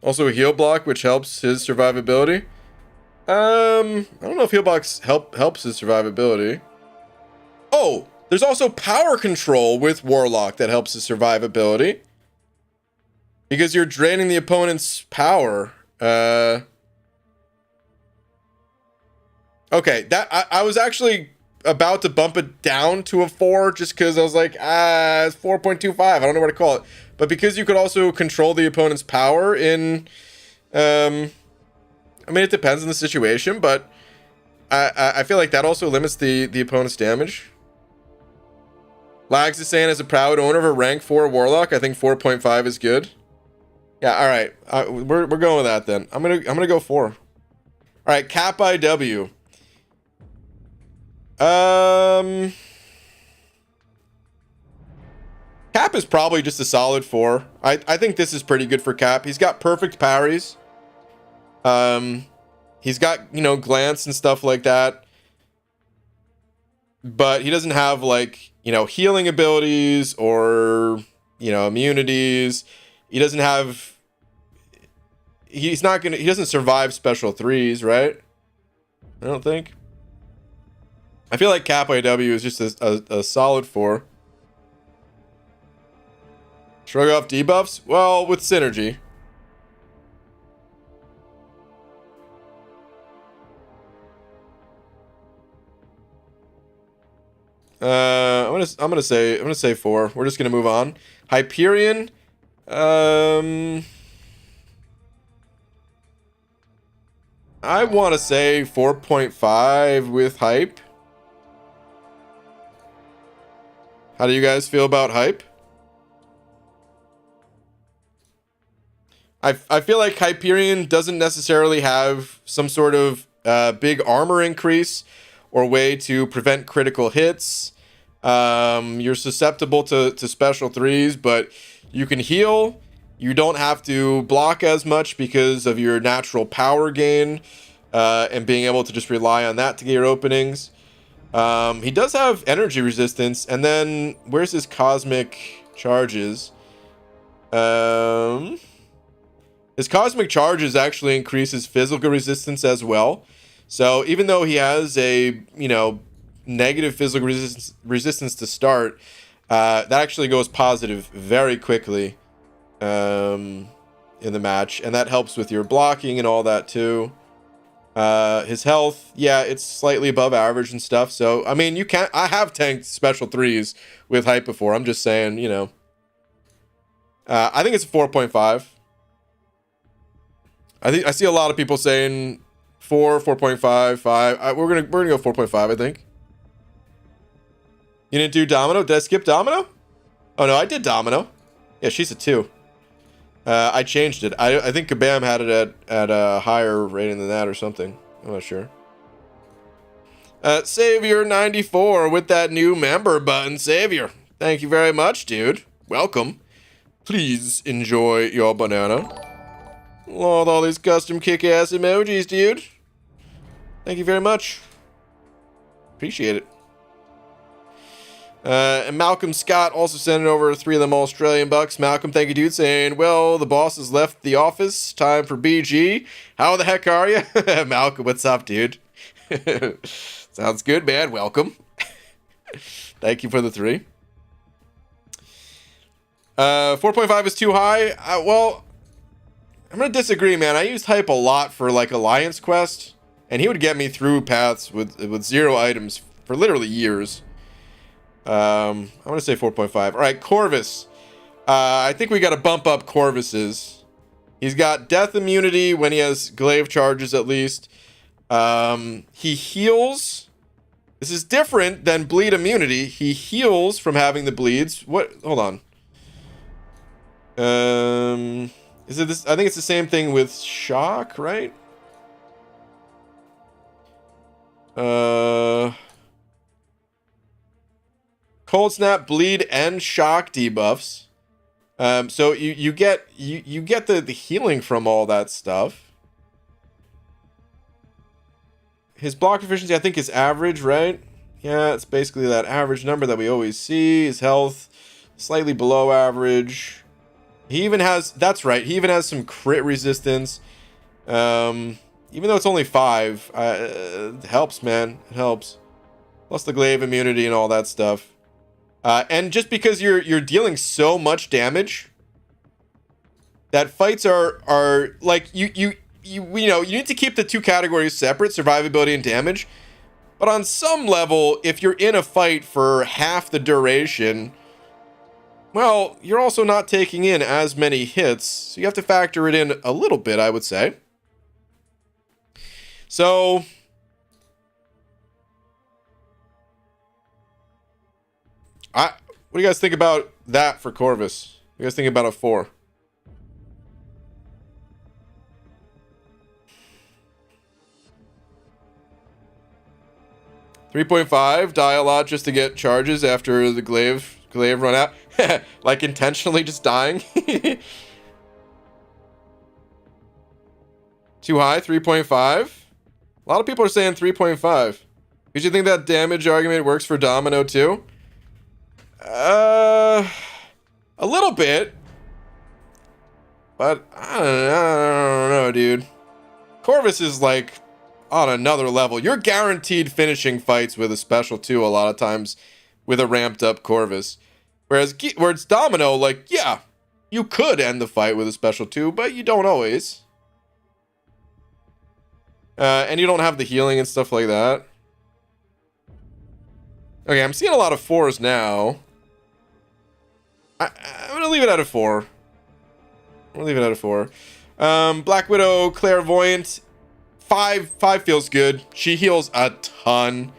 S1: Also a heal block, which helps his survivability. I don't know if heal blocks helps his survivability. Oh, there's also power control with Warlock that helps his survivability. Because you're draining the opponent's power. Okay, that I was actually about to bump it down to a 4 just because I was like, it's 4.25. I don't know what to call it. But because you could also control the opponent's power in, I mean, it depends on the situation, but I feel like that also limits the opponent's damage. Lags is saying, as a proud owner of a rank 4 Warlock, I think 4.5 is good. Yeah, all right. We're going with that then. I'm gonna go 4. All right, Cap IW. Cap is probably just a solid 4. I think this is pretty good for Cap. He's got perfect parries. He's got, you know, glance and stuff like that. But he doesn't have, like, you know, healing abilities or, you know, immunities. He doesn't have... He doesn't survive special 3s, right? I don't think. I feel like Cap IW is just a solid 4. Shrug off debuffs? Well, with synergy. I'm gonna say 4. We're just gonna move on. Hyperion. I want to say 4.5 with hype. How do you guys feel about hype? I feel like Hyperion doesn't necessarily have some sort of big armor increase or way to prevent critical hits. You're susceptible to special 3s, but you can heal. You don't have to block as much because of your natural power gain and being able to just rely on that to get your openings. He does have energy resistance, and then where's his cosmic charges? His cosmic charges actually increases physical resistance as well. So even though he has a, you know, negative physical resistance to start, that actually goes positive very quickly in the match, and that helps with your blocking and all that too. His health, yeah, it's slightly above average and stuff. So I mean, I have tanked special 3s with hype before. I'm just saying, you know. I think it's a 4.5. I see a lot of people saying 4, 4.5, 5. We're gonna go 4.5, I think. You didn't do Domino? Did I skip Domino? Oh no, I did Domino. Yeah, she's a 2. I changed it. I think Kabam had it at a higher rating than that or something. I'm not sure. Savior 94 with that new member button. Savior, thank you very much, dude. Welcome. Please enjoy your banana. Love all these custom kick-ass emojis, dude. Thank you very much. Appreciate it. And Malcolm Scott also sending over 3 of them Australian bucks. Malcolm, thank you, dude, saying, well, the boss has left the office. Time for BG. How the heck are you? Malcolm, what's up, dude? Sounds good, man. Welcome. Thank you for the 3. 4.5 is too high. Well, I'm going to disagree, man. I used hype a lot for, like, Alliance Quest, and he would get me through paths with 0 items for literally years. I'm going to say 4.5. All right, Corvus. I think we got to bump up Corvus's. He's got death immunity when he has glaive charges, at least. He heals. This is different than bleed immunity. He heals from having the bleeds. What? Hold on. Is it this? I think it's the same thing with shock, right? Cold snap, bleed, and shock debuffs. So you get the healing from all that stuff. His block efficiency, I think, is average, right? Yeah, it's basically that average number that we always see. His health, slightly below average. He even has, that's right, he even has some crit resistance. Even though it's only 5, it helps, man. It helps. Plus the glaive immunity and all that stuff. And just because you're dealing so much damage, that fights are like you know, you need to keep the two categories separate, survivability and damage. But on some level, if you're in a fight for half the duration, well, you're also not taking in as many hits, so you have to factor it in a little bit, I would say. So what do you guys think about that for Corvus? What do you guys think about a 4? $3.5, die a lot just to get charges after the glaive run out. Like intentionally just dying. Too high, 3.5. A lot of people are saying 3.5. Do you think that damage argument works for Domino too? A little bit. But I don't know, dude. Corvus is like on another level. You're guaranteed finishing fights with a special 2 a lot of times with a ramped up Corvus. Whereas Domino, like, yeah, you could end the fight with a special 2, but you don't always. And you don't have the healing and stuff like that. Okay, I'm seeing a lot of 4s now. I'm gonna leave it at a 4. I'm gonna leave it at a 4. Black Widow, Clairvoyant. 5 feels good. She heals a ton.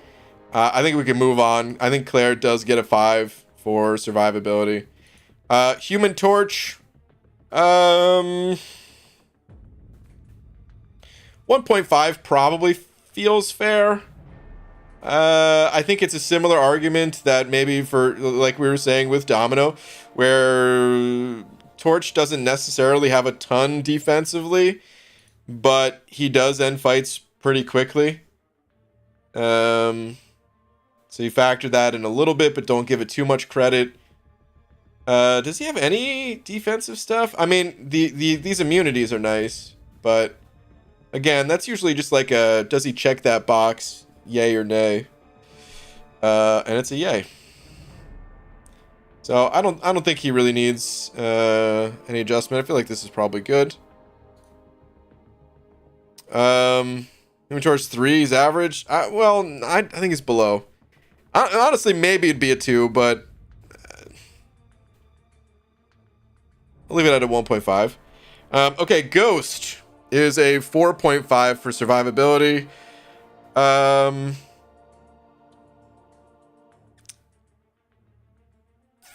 S1: I think we can move on. I think Claire does get a 5 for survivability. Human Torch. 1.5 probably feels fair. I think it's a similar argument that maybe for, like we were saying with Domino, where Torch doesn't necessarily have a ton defensively, but he does end fights pretty quickly. So you factor that in a little bit, but don't give it too much credit. Does he have any defensive stuff? I mean, these immunities are nice, but again, that's usually just like a, does he check that box, yay or nay? And it's a yay. So I don't think he really needs any adjustment. I feel like this is probably good. Inventory 3 is average. Well, I think it's below. Honestly, maybe it'd be a 2, but I'll leave it at a 1.5. Okay, Ghost is a 4.5 for survivability.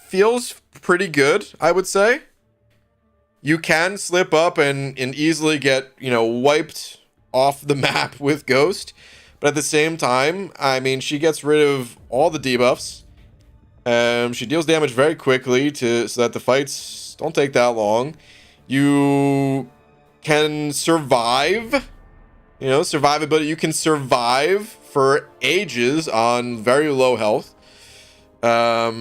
S1: Feels pretty good, I would say. You can slip up and easily get, you know, wiped off the map with Ghost. But at the same time, I mean, she gets rid of all the debuffs. She deals damage very quickly so that the fights don't take that long. You can survive. You know, survivability. You can survive for ages on very low health. I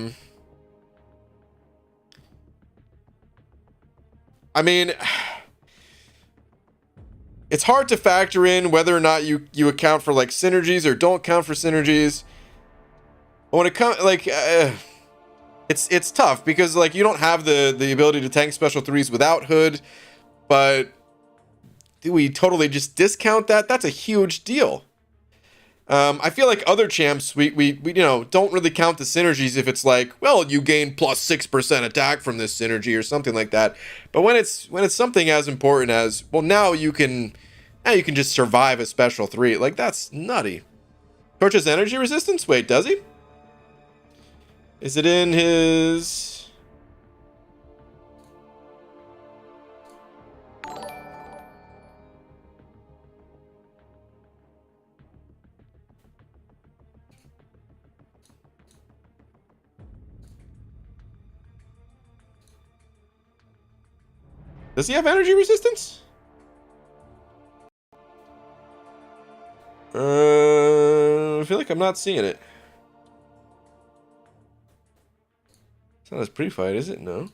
S1: mean, it's hard to factor in whether or not you account for like synergies or don't count for synergies. But when it comes like it's tough because like you don't have the ability to tank special 3s without Hood, but do we totally just discount that? That's a huge deal. I feel like other champs we you know don't really count the synergies if it's like, well, you gain plus 6% attack from this synergy or something like that. But when it's something as important as, well, now you can just survive a special 3, like that's nutty. Torch has energy resistance? Wait, does he? Is it in his? Does he have energy resistance? I feel like I'm not seeing it. It's not as pre-fight, is it? No.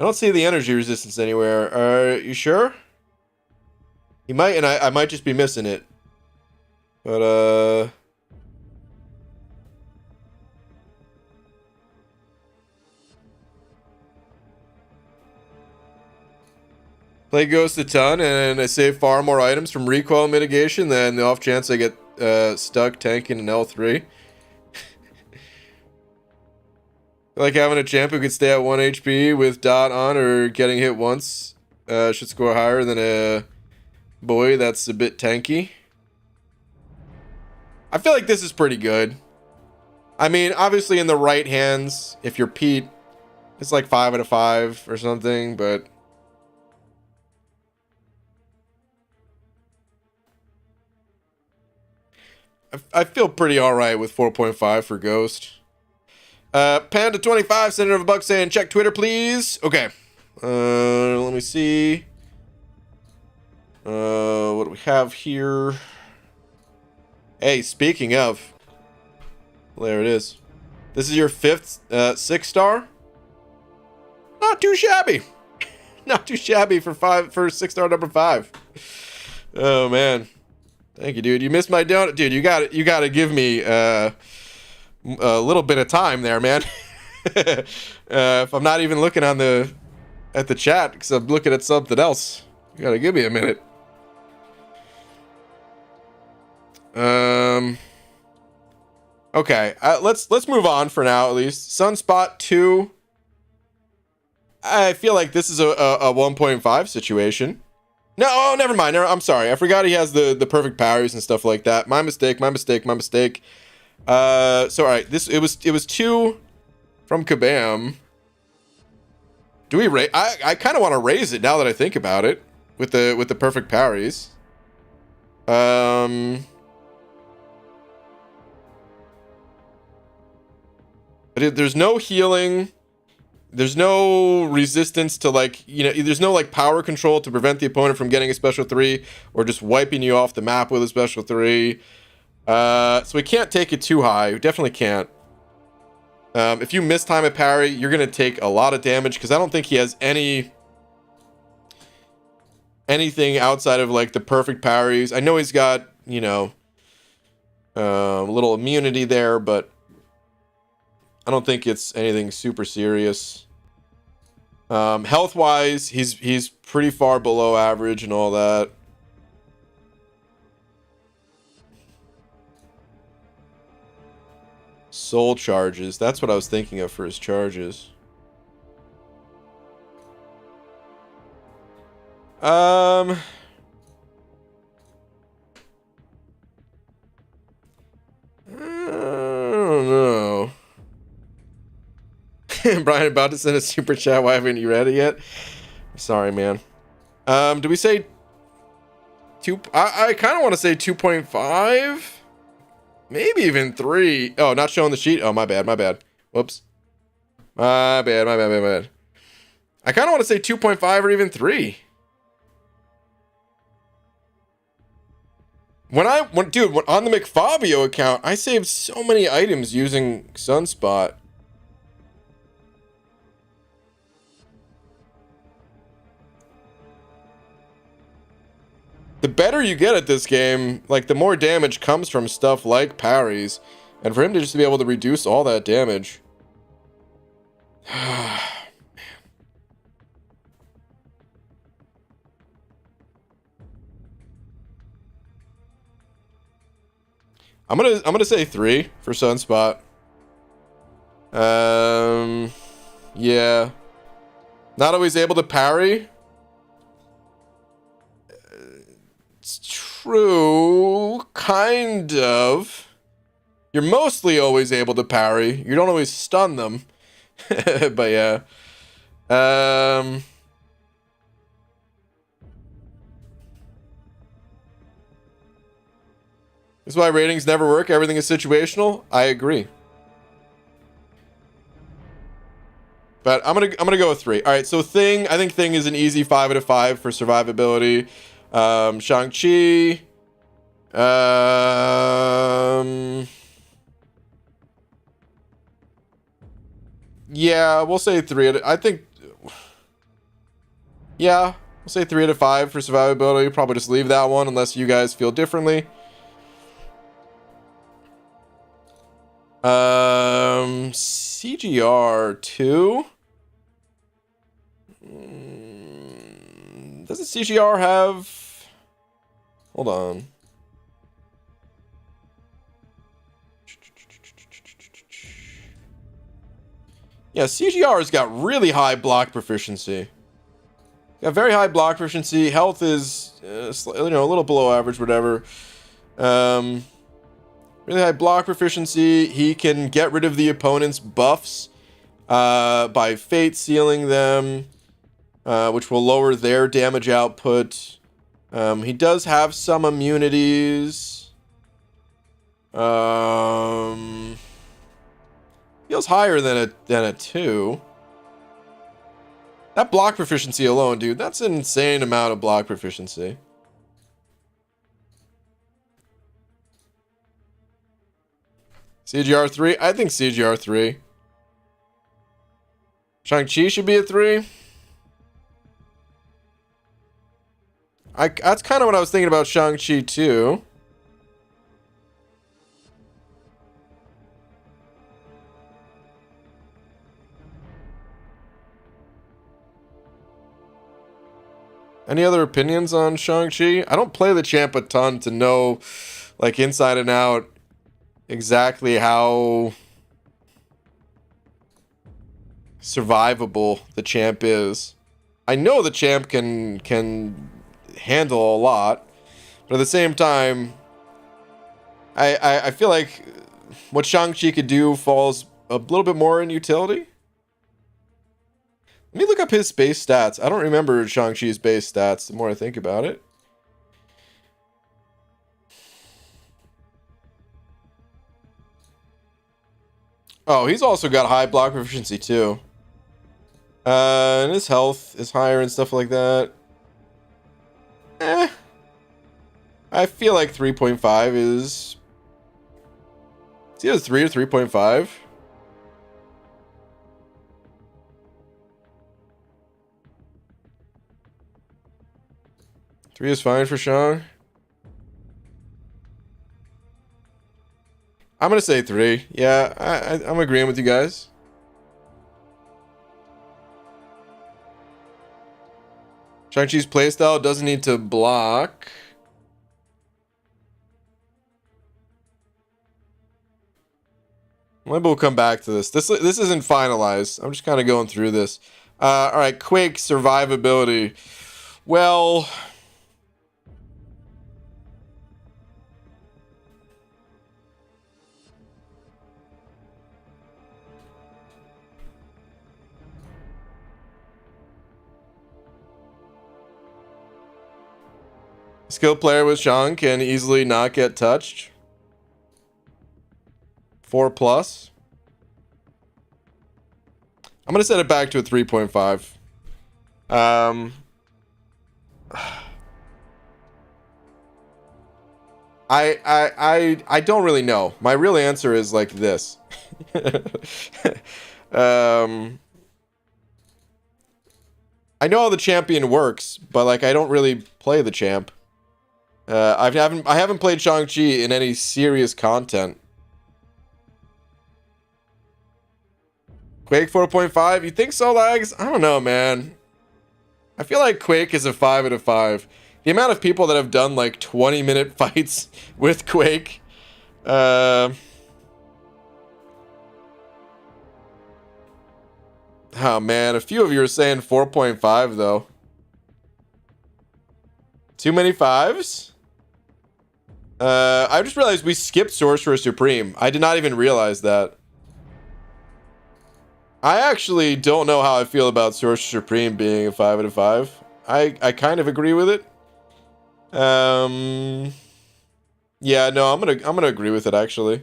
S1: I don't see the energy resistance anywhere. Are you sure? He might, and I might just be missing it. But, play Ghost a ton, and I save far more items from recoil mitigation than the off chance I get stuck tanking an L3. Like having a champ who could stay at 1 HP with dot on or getting hit once should score higher than a boy that's a bit tanky. I feel like this is pretty good. I mean, obviously in the right hands, if you're Pete, it's like 5 out of 5 or something, but... I feel pretty alright with 4.5 for Ghost. Panda25 sent another buck saying, check Twitter, please. Okay. Let me see. What do we have here? Hey, speaking of, there it is. This is your 5th 6-star. Not too shabby. Not too shabby for 6-star number 5. Oh man, thank you, dude. You missed my donut, dude. You got to give me a little bit of time there, man. If I'm not even looking at the chat because I'm looking at something else, you got to give me a minute. Okay, let's move on for now at least. Sunspot 2. I feel like this is a 1.5 situation. No, oh, never mind. I'm sorry. I forgot he has the perfect parries and stuff like that. My mistake. So all right, it was 2 from Kabam. Do we raise? I kind of want to raise it now that I think about it with the perfect parries. But there's no healing. There's no resistance to, like, you know, there's no like power control to prevent the opponent from getting a special 3 or just wiping you off the map with a special 3. So we can't take it too high. We definitely can't. If you mistime a parry, you're going to take a lot of damage because I don't think he has anything outside of like the perfect parries. I know he's got, you know, a little immunity there, but I don't think it's anything super serious. Health-wise, he's pretty far below average and all that. Soul charges. That's what I was thinking of for his charges. I don't know. Brian about to send a super chat. Why haven't you read it yet? Sorry, man. Do we say 2? I kind of want to say 2.5. Maybe even 3. Oh, not showing the sheet. Oh, my bad. Whoops. My bad. I kind of want to say 2.5 or even 3. Dude, on the McFabio account, I saved so many items using Sunspot. The better you get at this game, like, the more damage comes from stuff like parries. And for him to just be able to reduce all that damage. I'm gonna say 3 for Sunspot. Yeah. Not always able to parry. It's true, kind of. You're mostly always able to parry. You don't always stun them. But yeah. This is why ratings never work. Everything is situational. I agree. But I'm gonna go with 3. All right, so Thing. I think Thing is an easy 5 out of 5 for survivability. Shang-Chi. Yeah, we'll say 3. I think Yeah, we'll say 3 out of 5 for survivability. Probably just leave that one unless you guys feel differently. CGR 2. Doesn't CGR have... Hold on. Yeah, CGR's got really high block proficiency. Got very high block proficiency. Health is, a little below average, whatever. Really high block proficiency. He can get rid of the opponent's buffs by fate sealing them, which will lower their damage output. He does have some immunities. Feels higher than a 2. That block proficiency alone, dude, that's an insane amount of block proficiency. CGR 3? I think CGR 3. Shang-Chi should be a 3. That's kind of what I was thinking about Shang-Chi too. Any other opinions on Shang-Chi? I don't play the champ a ton to know, like, inside and out exactly how survivable the champ is. I know the champ can handle a lot, but at the same time, I feel like what Shang-Chi could do falls a little bit more in utility. Let me look up his base stats. I don't remember Shang-Chi's base stats the more I think about it. Oh, he's also got high block proficiency too. And his health is higher and stuff like that. I feel like 3.5 is... Is he a 3 or 3.5? Three is fine for Shang. I'm gonna say 3. Yeah, I'm agreeing with you guys. Shang-Chi's playstyle doesn't need to block. Maybe we'll come back to this. This isn't finalized. I'm just kind of going through this. All right, Quake survivability. Well, skilled player with Shang can easily not get touched. 4+. I'm gonna set it back to a 3.5. I don't really know. My real answer is like this. I know how the champion works, but like I don't really play the champ. I haven't played Shang-Chi in any serious content. Quake 4.5? You think so, Lags? I don't know, man. I feel like Quake is a 5 out of 5. The amount of people that have done like 20-minute fights with Quake. Oh man, a few of you are saying 4.5 though. Too many 5s? I just realized we skipped Sorcerer Supreme. I did not even realize that. I actually don't know how I feel about Sorcerer Supreme being a 5 out of 5. I kind of agree with it. Yeah, no, I'm gonna agree with it actually.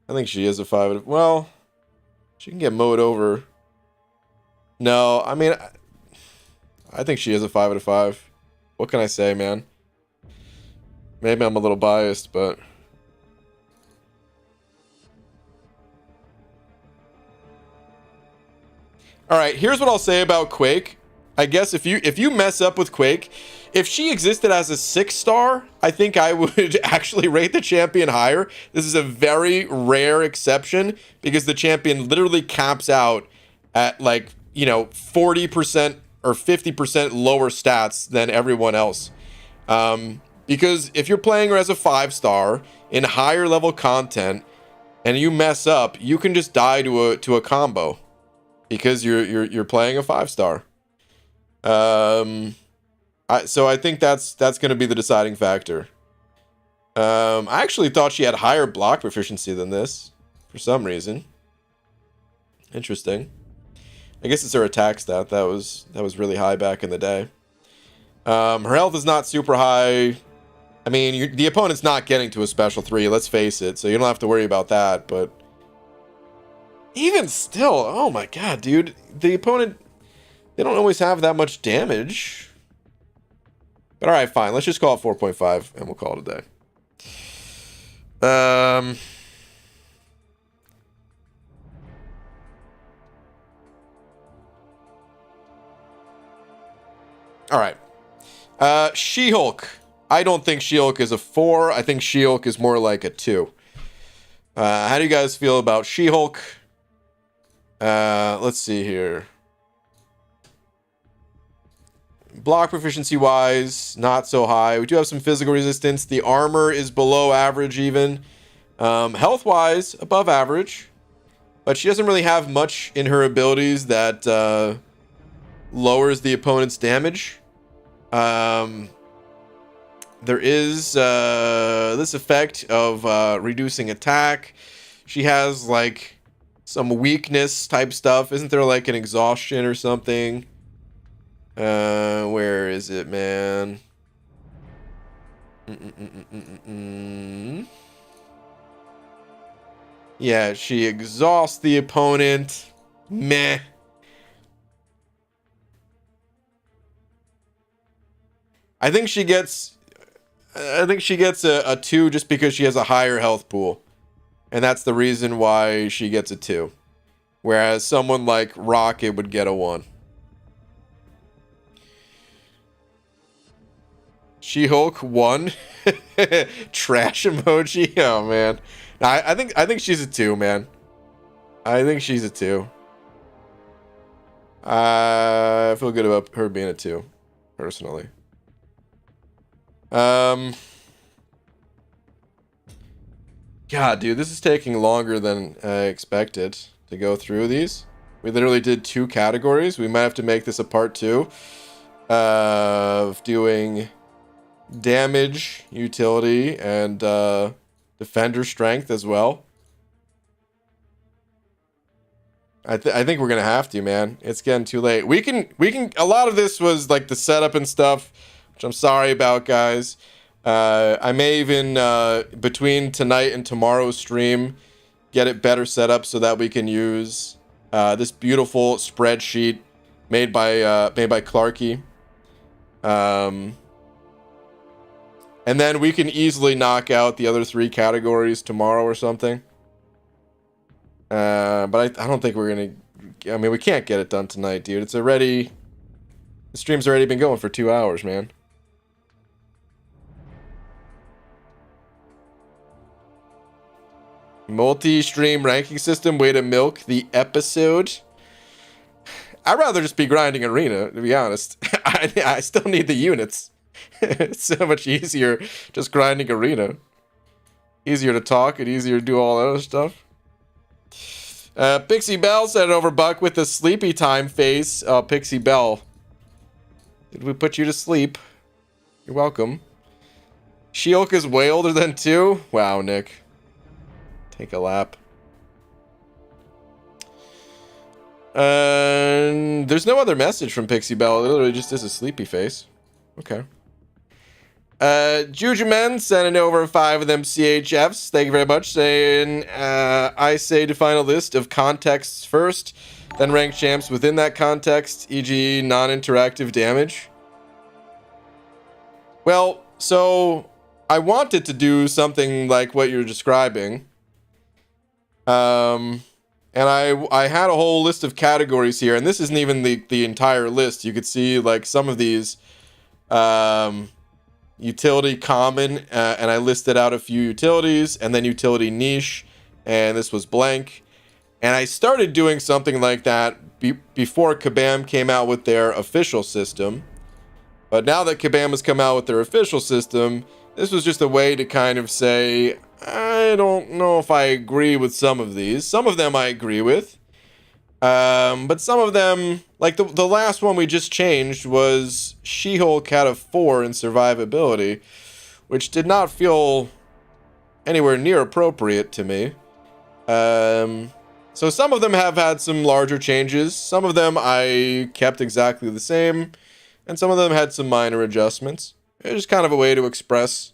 S1: I think she is a 5 out of... Well, she can get mowed over. No, I mean, I think she is a 5 out of 5. What can I say, man? Maybe I'm a little biased, but... Alright, here's what I'll say about Quake. I guess if you mess up with Quake, if she existed as a 6-star, I think I would actually rate the champion higher. This is a very rare exception because the champion literally caps out at like, you know, 40% or 50% lower stats than everyone else. Because if you're playing her as a 5-star in higher level content and you mess up, you can just die to a combo because you're playing a 5-star. So I think that's going to be the deciding factor. I actually thought she had higher block proficiency than this for some reason. Interesting. I guess it's her attack stat that was really high back in the day. Her health is not super high. I mean, the opponent's not getting to a special 3, let's face it, so you don't have to worry about that, but even still, oh my god, dude, the opponent, they don't always have that much damage. But alright, fine. Let's just call it 4.5 and we'll call it a day. Alright. She-Hulk. I don't think She-Hulk is a 4. I think She-Hulk is more like a 2. How do you guys feel about She-Hulk? Let's see here. Block proficiency wise, not so high. We do have some physical resistance. The armor is below average even. Health wise, above average. But she doesn't really have much in her abilities that lowers the opponent's damage. There is this effect of reducing attack. She has like some weakness type stuff. Isn't there like an exhaustion or something? Where is it, man? Yeah, she exhausts the opponent. Meh. I think she gets a 2 just because she has a higher health pool. And that's the reason why she gets a 2. Whereas someone like Rocket would get a 1. She-Hulk 1. Trash emoji. Oh man. I think she's a 2, man. I think she's a 2. I feel good about her being a 2, personally. God, dude, this is taking longer than I expected to go through these. We literally did 2 categories. We might have to make this a part 2 of doing damage, utility, and defender strength as well. I think we're gonna have to, man. It's getting too late. We can. A lot of this was like the setup and stuff, which I'm sorry about, guys. I may even between tonight and tomorrow's stream get it better set up so that we can use this beautiful spreadsheet made by Clarky. And then we can easily knock out the other 3 categories tomorrow or something. But I don't think we're gonna. I mean, we can't get it done tonight, dude. It's already. The stream's already been going for 2 hours, man. Multi-stream ranking system, way to milk the episode. I'd rather just be grinding arena, to be honest. I still need the units. It's so much easier just grinding arena. Easier to talk and easier to do all that other stuff. Pixie Bell sent over Buck with the sleepy time face. Oh, Pixie Bell. Did we put you to sleep? You're welcome. She-Hulk is way older than 2? Wow, Nick. Take a lap. There's no other message from Pixie Bell. It literally just is a sleepy face. Okay. Juju Men sending over 5 of them CHFs. Thank you very much. Saying, I say define a list of contexts first, then rank champs within that context, e.g. non-interactive damage. Well, so I wanted to do something like what you're describing. And And I had a whole list of categories here, and this isn't even the entire list. You could see like some of these utility common, and I listed out a few utilities, and then utility niche, and this was blank. And I started doing something like that before Kabam came out with their official system. But now that Kabam has come out with their official system, this was just a way to kind of say, I don't know if I agree with some of these. Some of them I agree with. But some of them, like the last one we just changed was She-Hulk had a 4 in survivability, which did not feel anywhere near appropriate to me. So some of them have had some larger changes. Some of them I kept exactly the same, and some of them had some minor adjustments. It was just kind of a way to express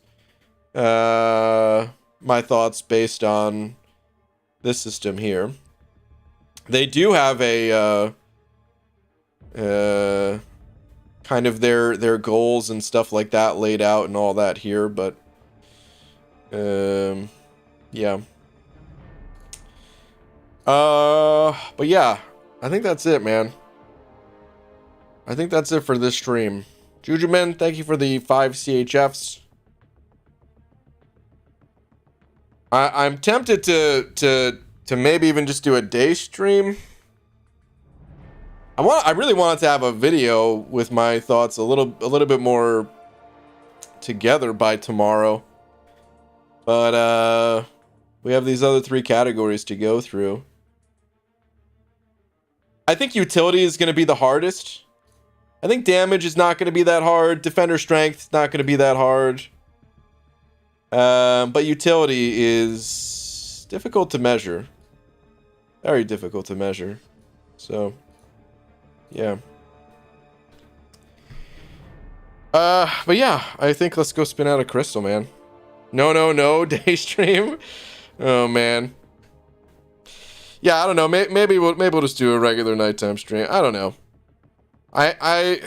S1: my thoughts based on this system here. They do have a kind of their goals and stuff like that laid out and all that here, but yeah. But yeah, I think that's it, man. I think that's it for this stream. Jujuman, thank you for the 5 CHFs. I'm tempted to maybe even just do a day stream. I really wanted to have a video with my thoughts a little bit more together by tomorrow. But we have these other 3 categories to go through. I think utility is going to be the hardest. I think damage is not going to be that hard. Defender strength is not going to be that hard. But utility is difficult to measure. Very difficult to measure. So, yeah. But yeah, I think let's go spin out a crystal, man. No, day stream. Oh, man. Yeah, I don't know. Maybe we'll just do a regular nighttime stream. I don't know. I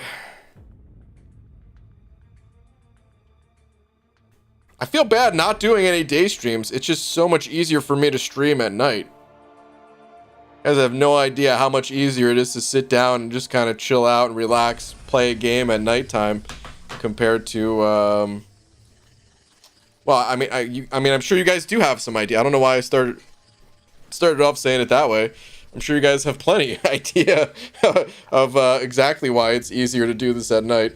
S1: feel bad not doing any day streams. It's just so much easier for me to stream at night. You guys have no idea how much easier it is to sit down and just kind of chill out and relax, play a game at nighttime compared to well, I mean, I'm sure you guys do have some idea. I don't know why I started off saying it that way. I'm sure you guys have plenty idea of exactly why it's easier to do this at night.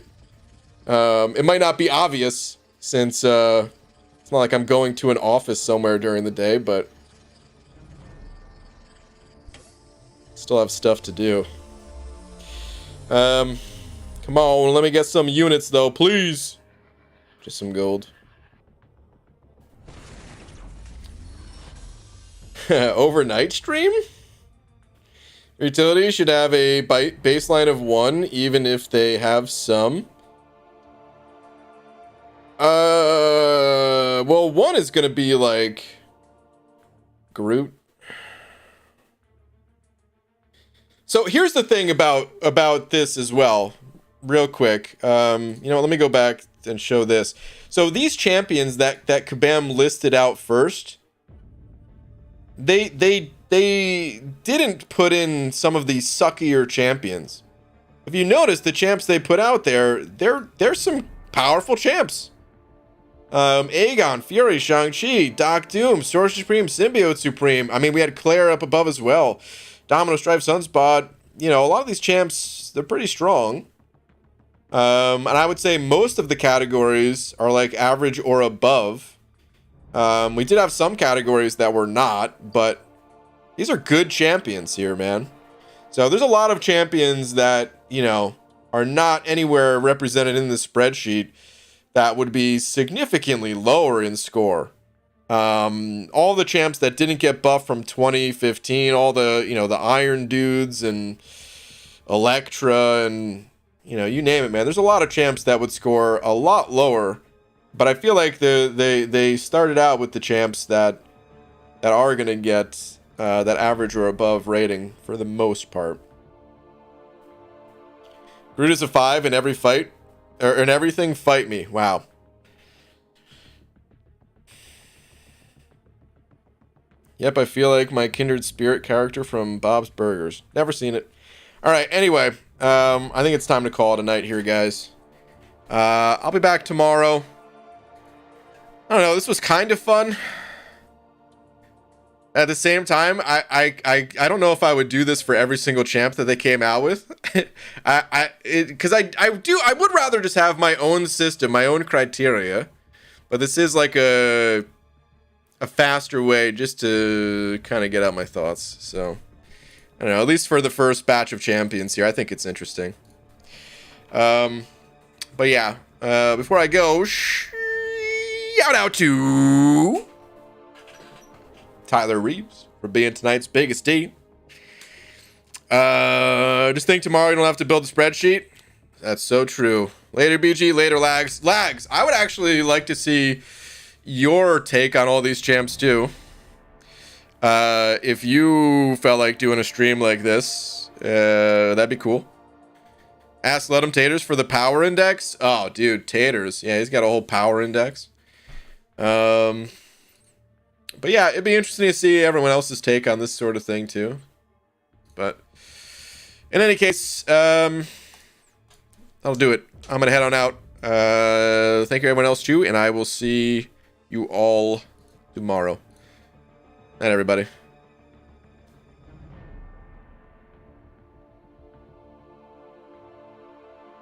S1: It might not be obvious since it's not like I'm going to an office somewhere during the day, but still have stuff to do. Come on, let me get some units though, please. Just some gold. Overnight stream? Utility should have a baseline of 1, even if they have some. Well, 1 is gonna be like Groot. So here's the thing about this as well, real quick. You know, let me go back and show this. So these champions that Kabam listed out first, they didn't put in some of these suckier champions. If you notice, the champs they put out there, they're some powerful champs. Aegon, Fury, Shang-Chi, Doc Doom, Sorcerer Supreme, Symbiote Supreme. I mean, we had Claire up above as well. Domino Strife, Sunspot. You know, a lot of these champs, they're pretty strong. And I would say most of the categories are like average or above. We did have some categories that were not, but these are good champions here, man. So there's a lot of champions that, you know, are not anywhere represented in the spreadsheet that would be significantly lower in score. All the champs that didn't get buffed from 2015, all the, you know, the Iron Dudes and Elektra and, you know, you name it, man. There's a lot of champs that would score a lot lower, but I feel like they started out with the champs that are going to get that average or above rating for the most part. Groot is a 5 in every fight, or in everything. Fight me. Wow. Yep, I feel like my kindred spirit character from Bob's Burgers. Never seen it. All right, anyway, I think it's time to call it a night here, guys. I'll be back tomorrow. I don't know, this was kind of fun. At the same time, I don't know if I would do this for every single champ that they came out with. Because I would rather just have my own system, my own criteria. But this is like a faster way just to kind of get out my thoughts. So, I don't know, at least for the first batch of champions here, I think it's interesting. But yeah, before I go, shout out to Tyler Reeves for being tonight's biggest D. Just think tomorrow you don't have to build a spreadsheet. That's so true. Later, BG. Later, Lags. Lags, I would actually like to see your take on all these champs too. If you felt like doing a stream like this, that'd be cool. Ask Let 'em Taters for the power index. Oh, dude, Taters. Yeah, he's got a whole power index. But yeah, it'd be interesting to see everyone else's take on this sort of thing too. But in any case, that'll do it. I'm gonna head on out. Thank you everyone else too, and I will see you all tomorrow. Night, everybody.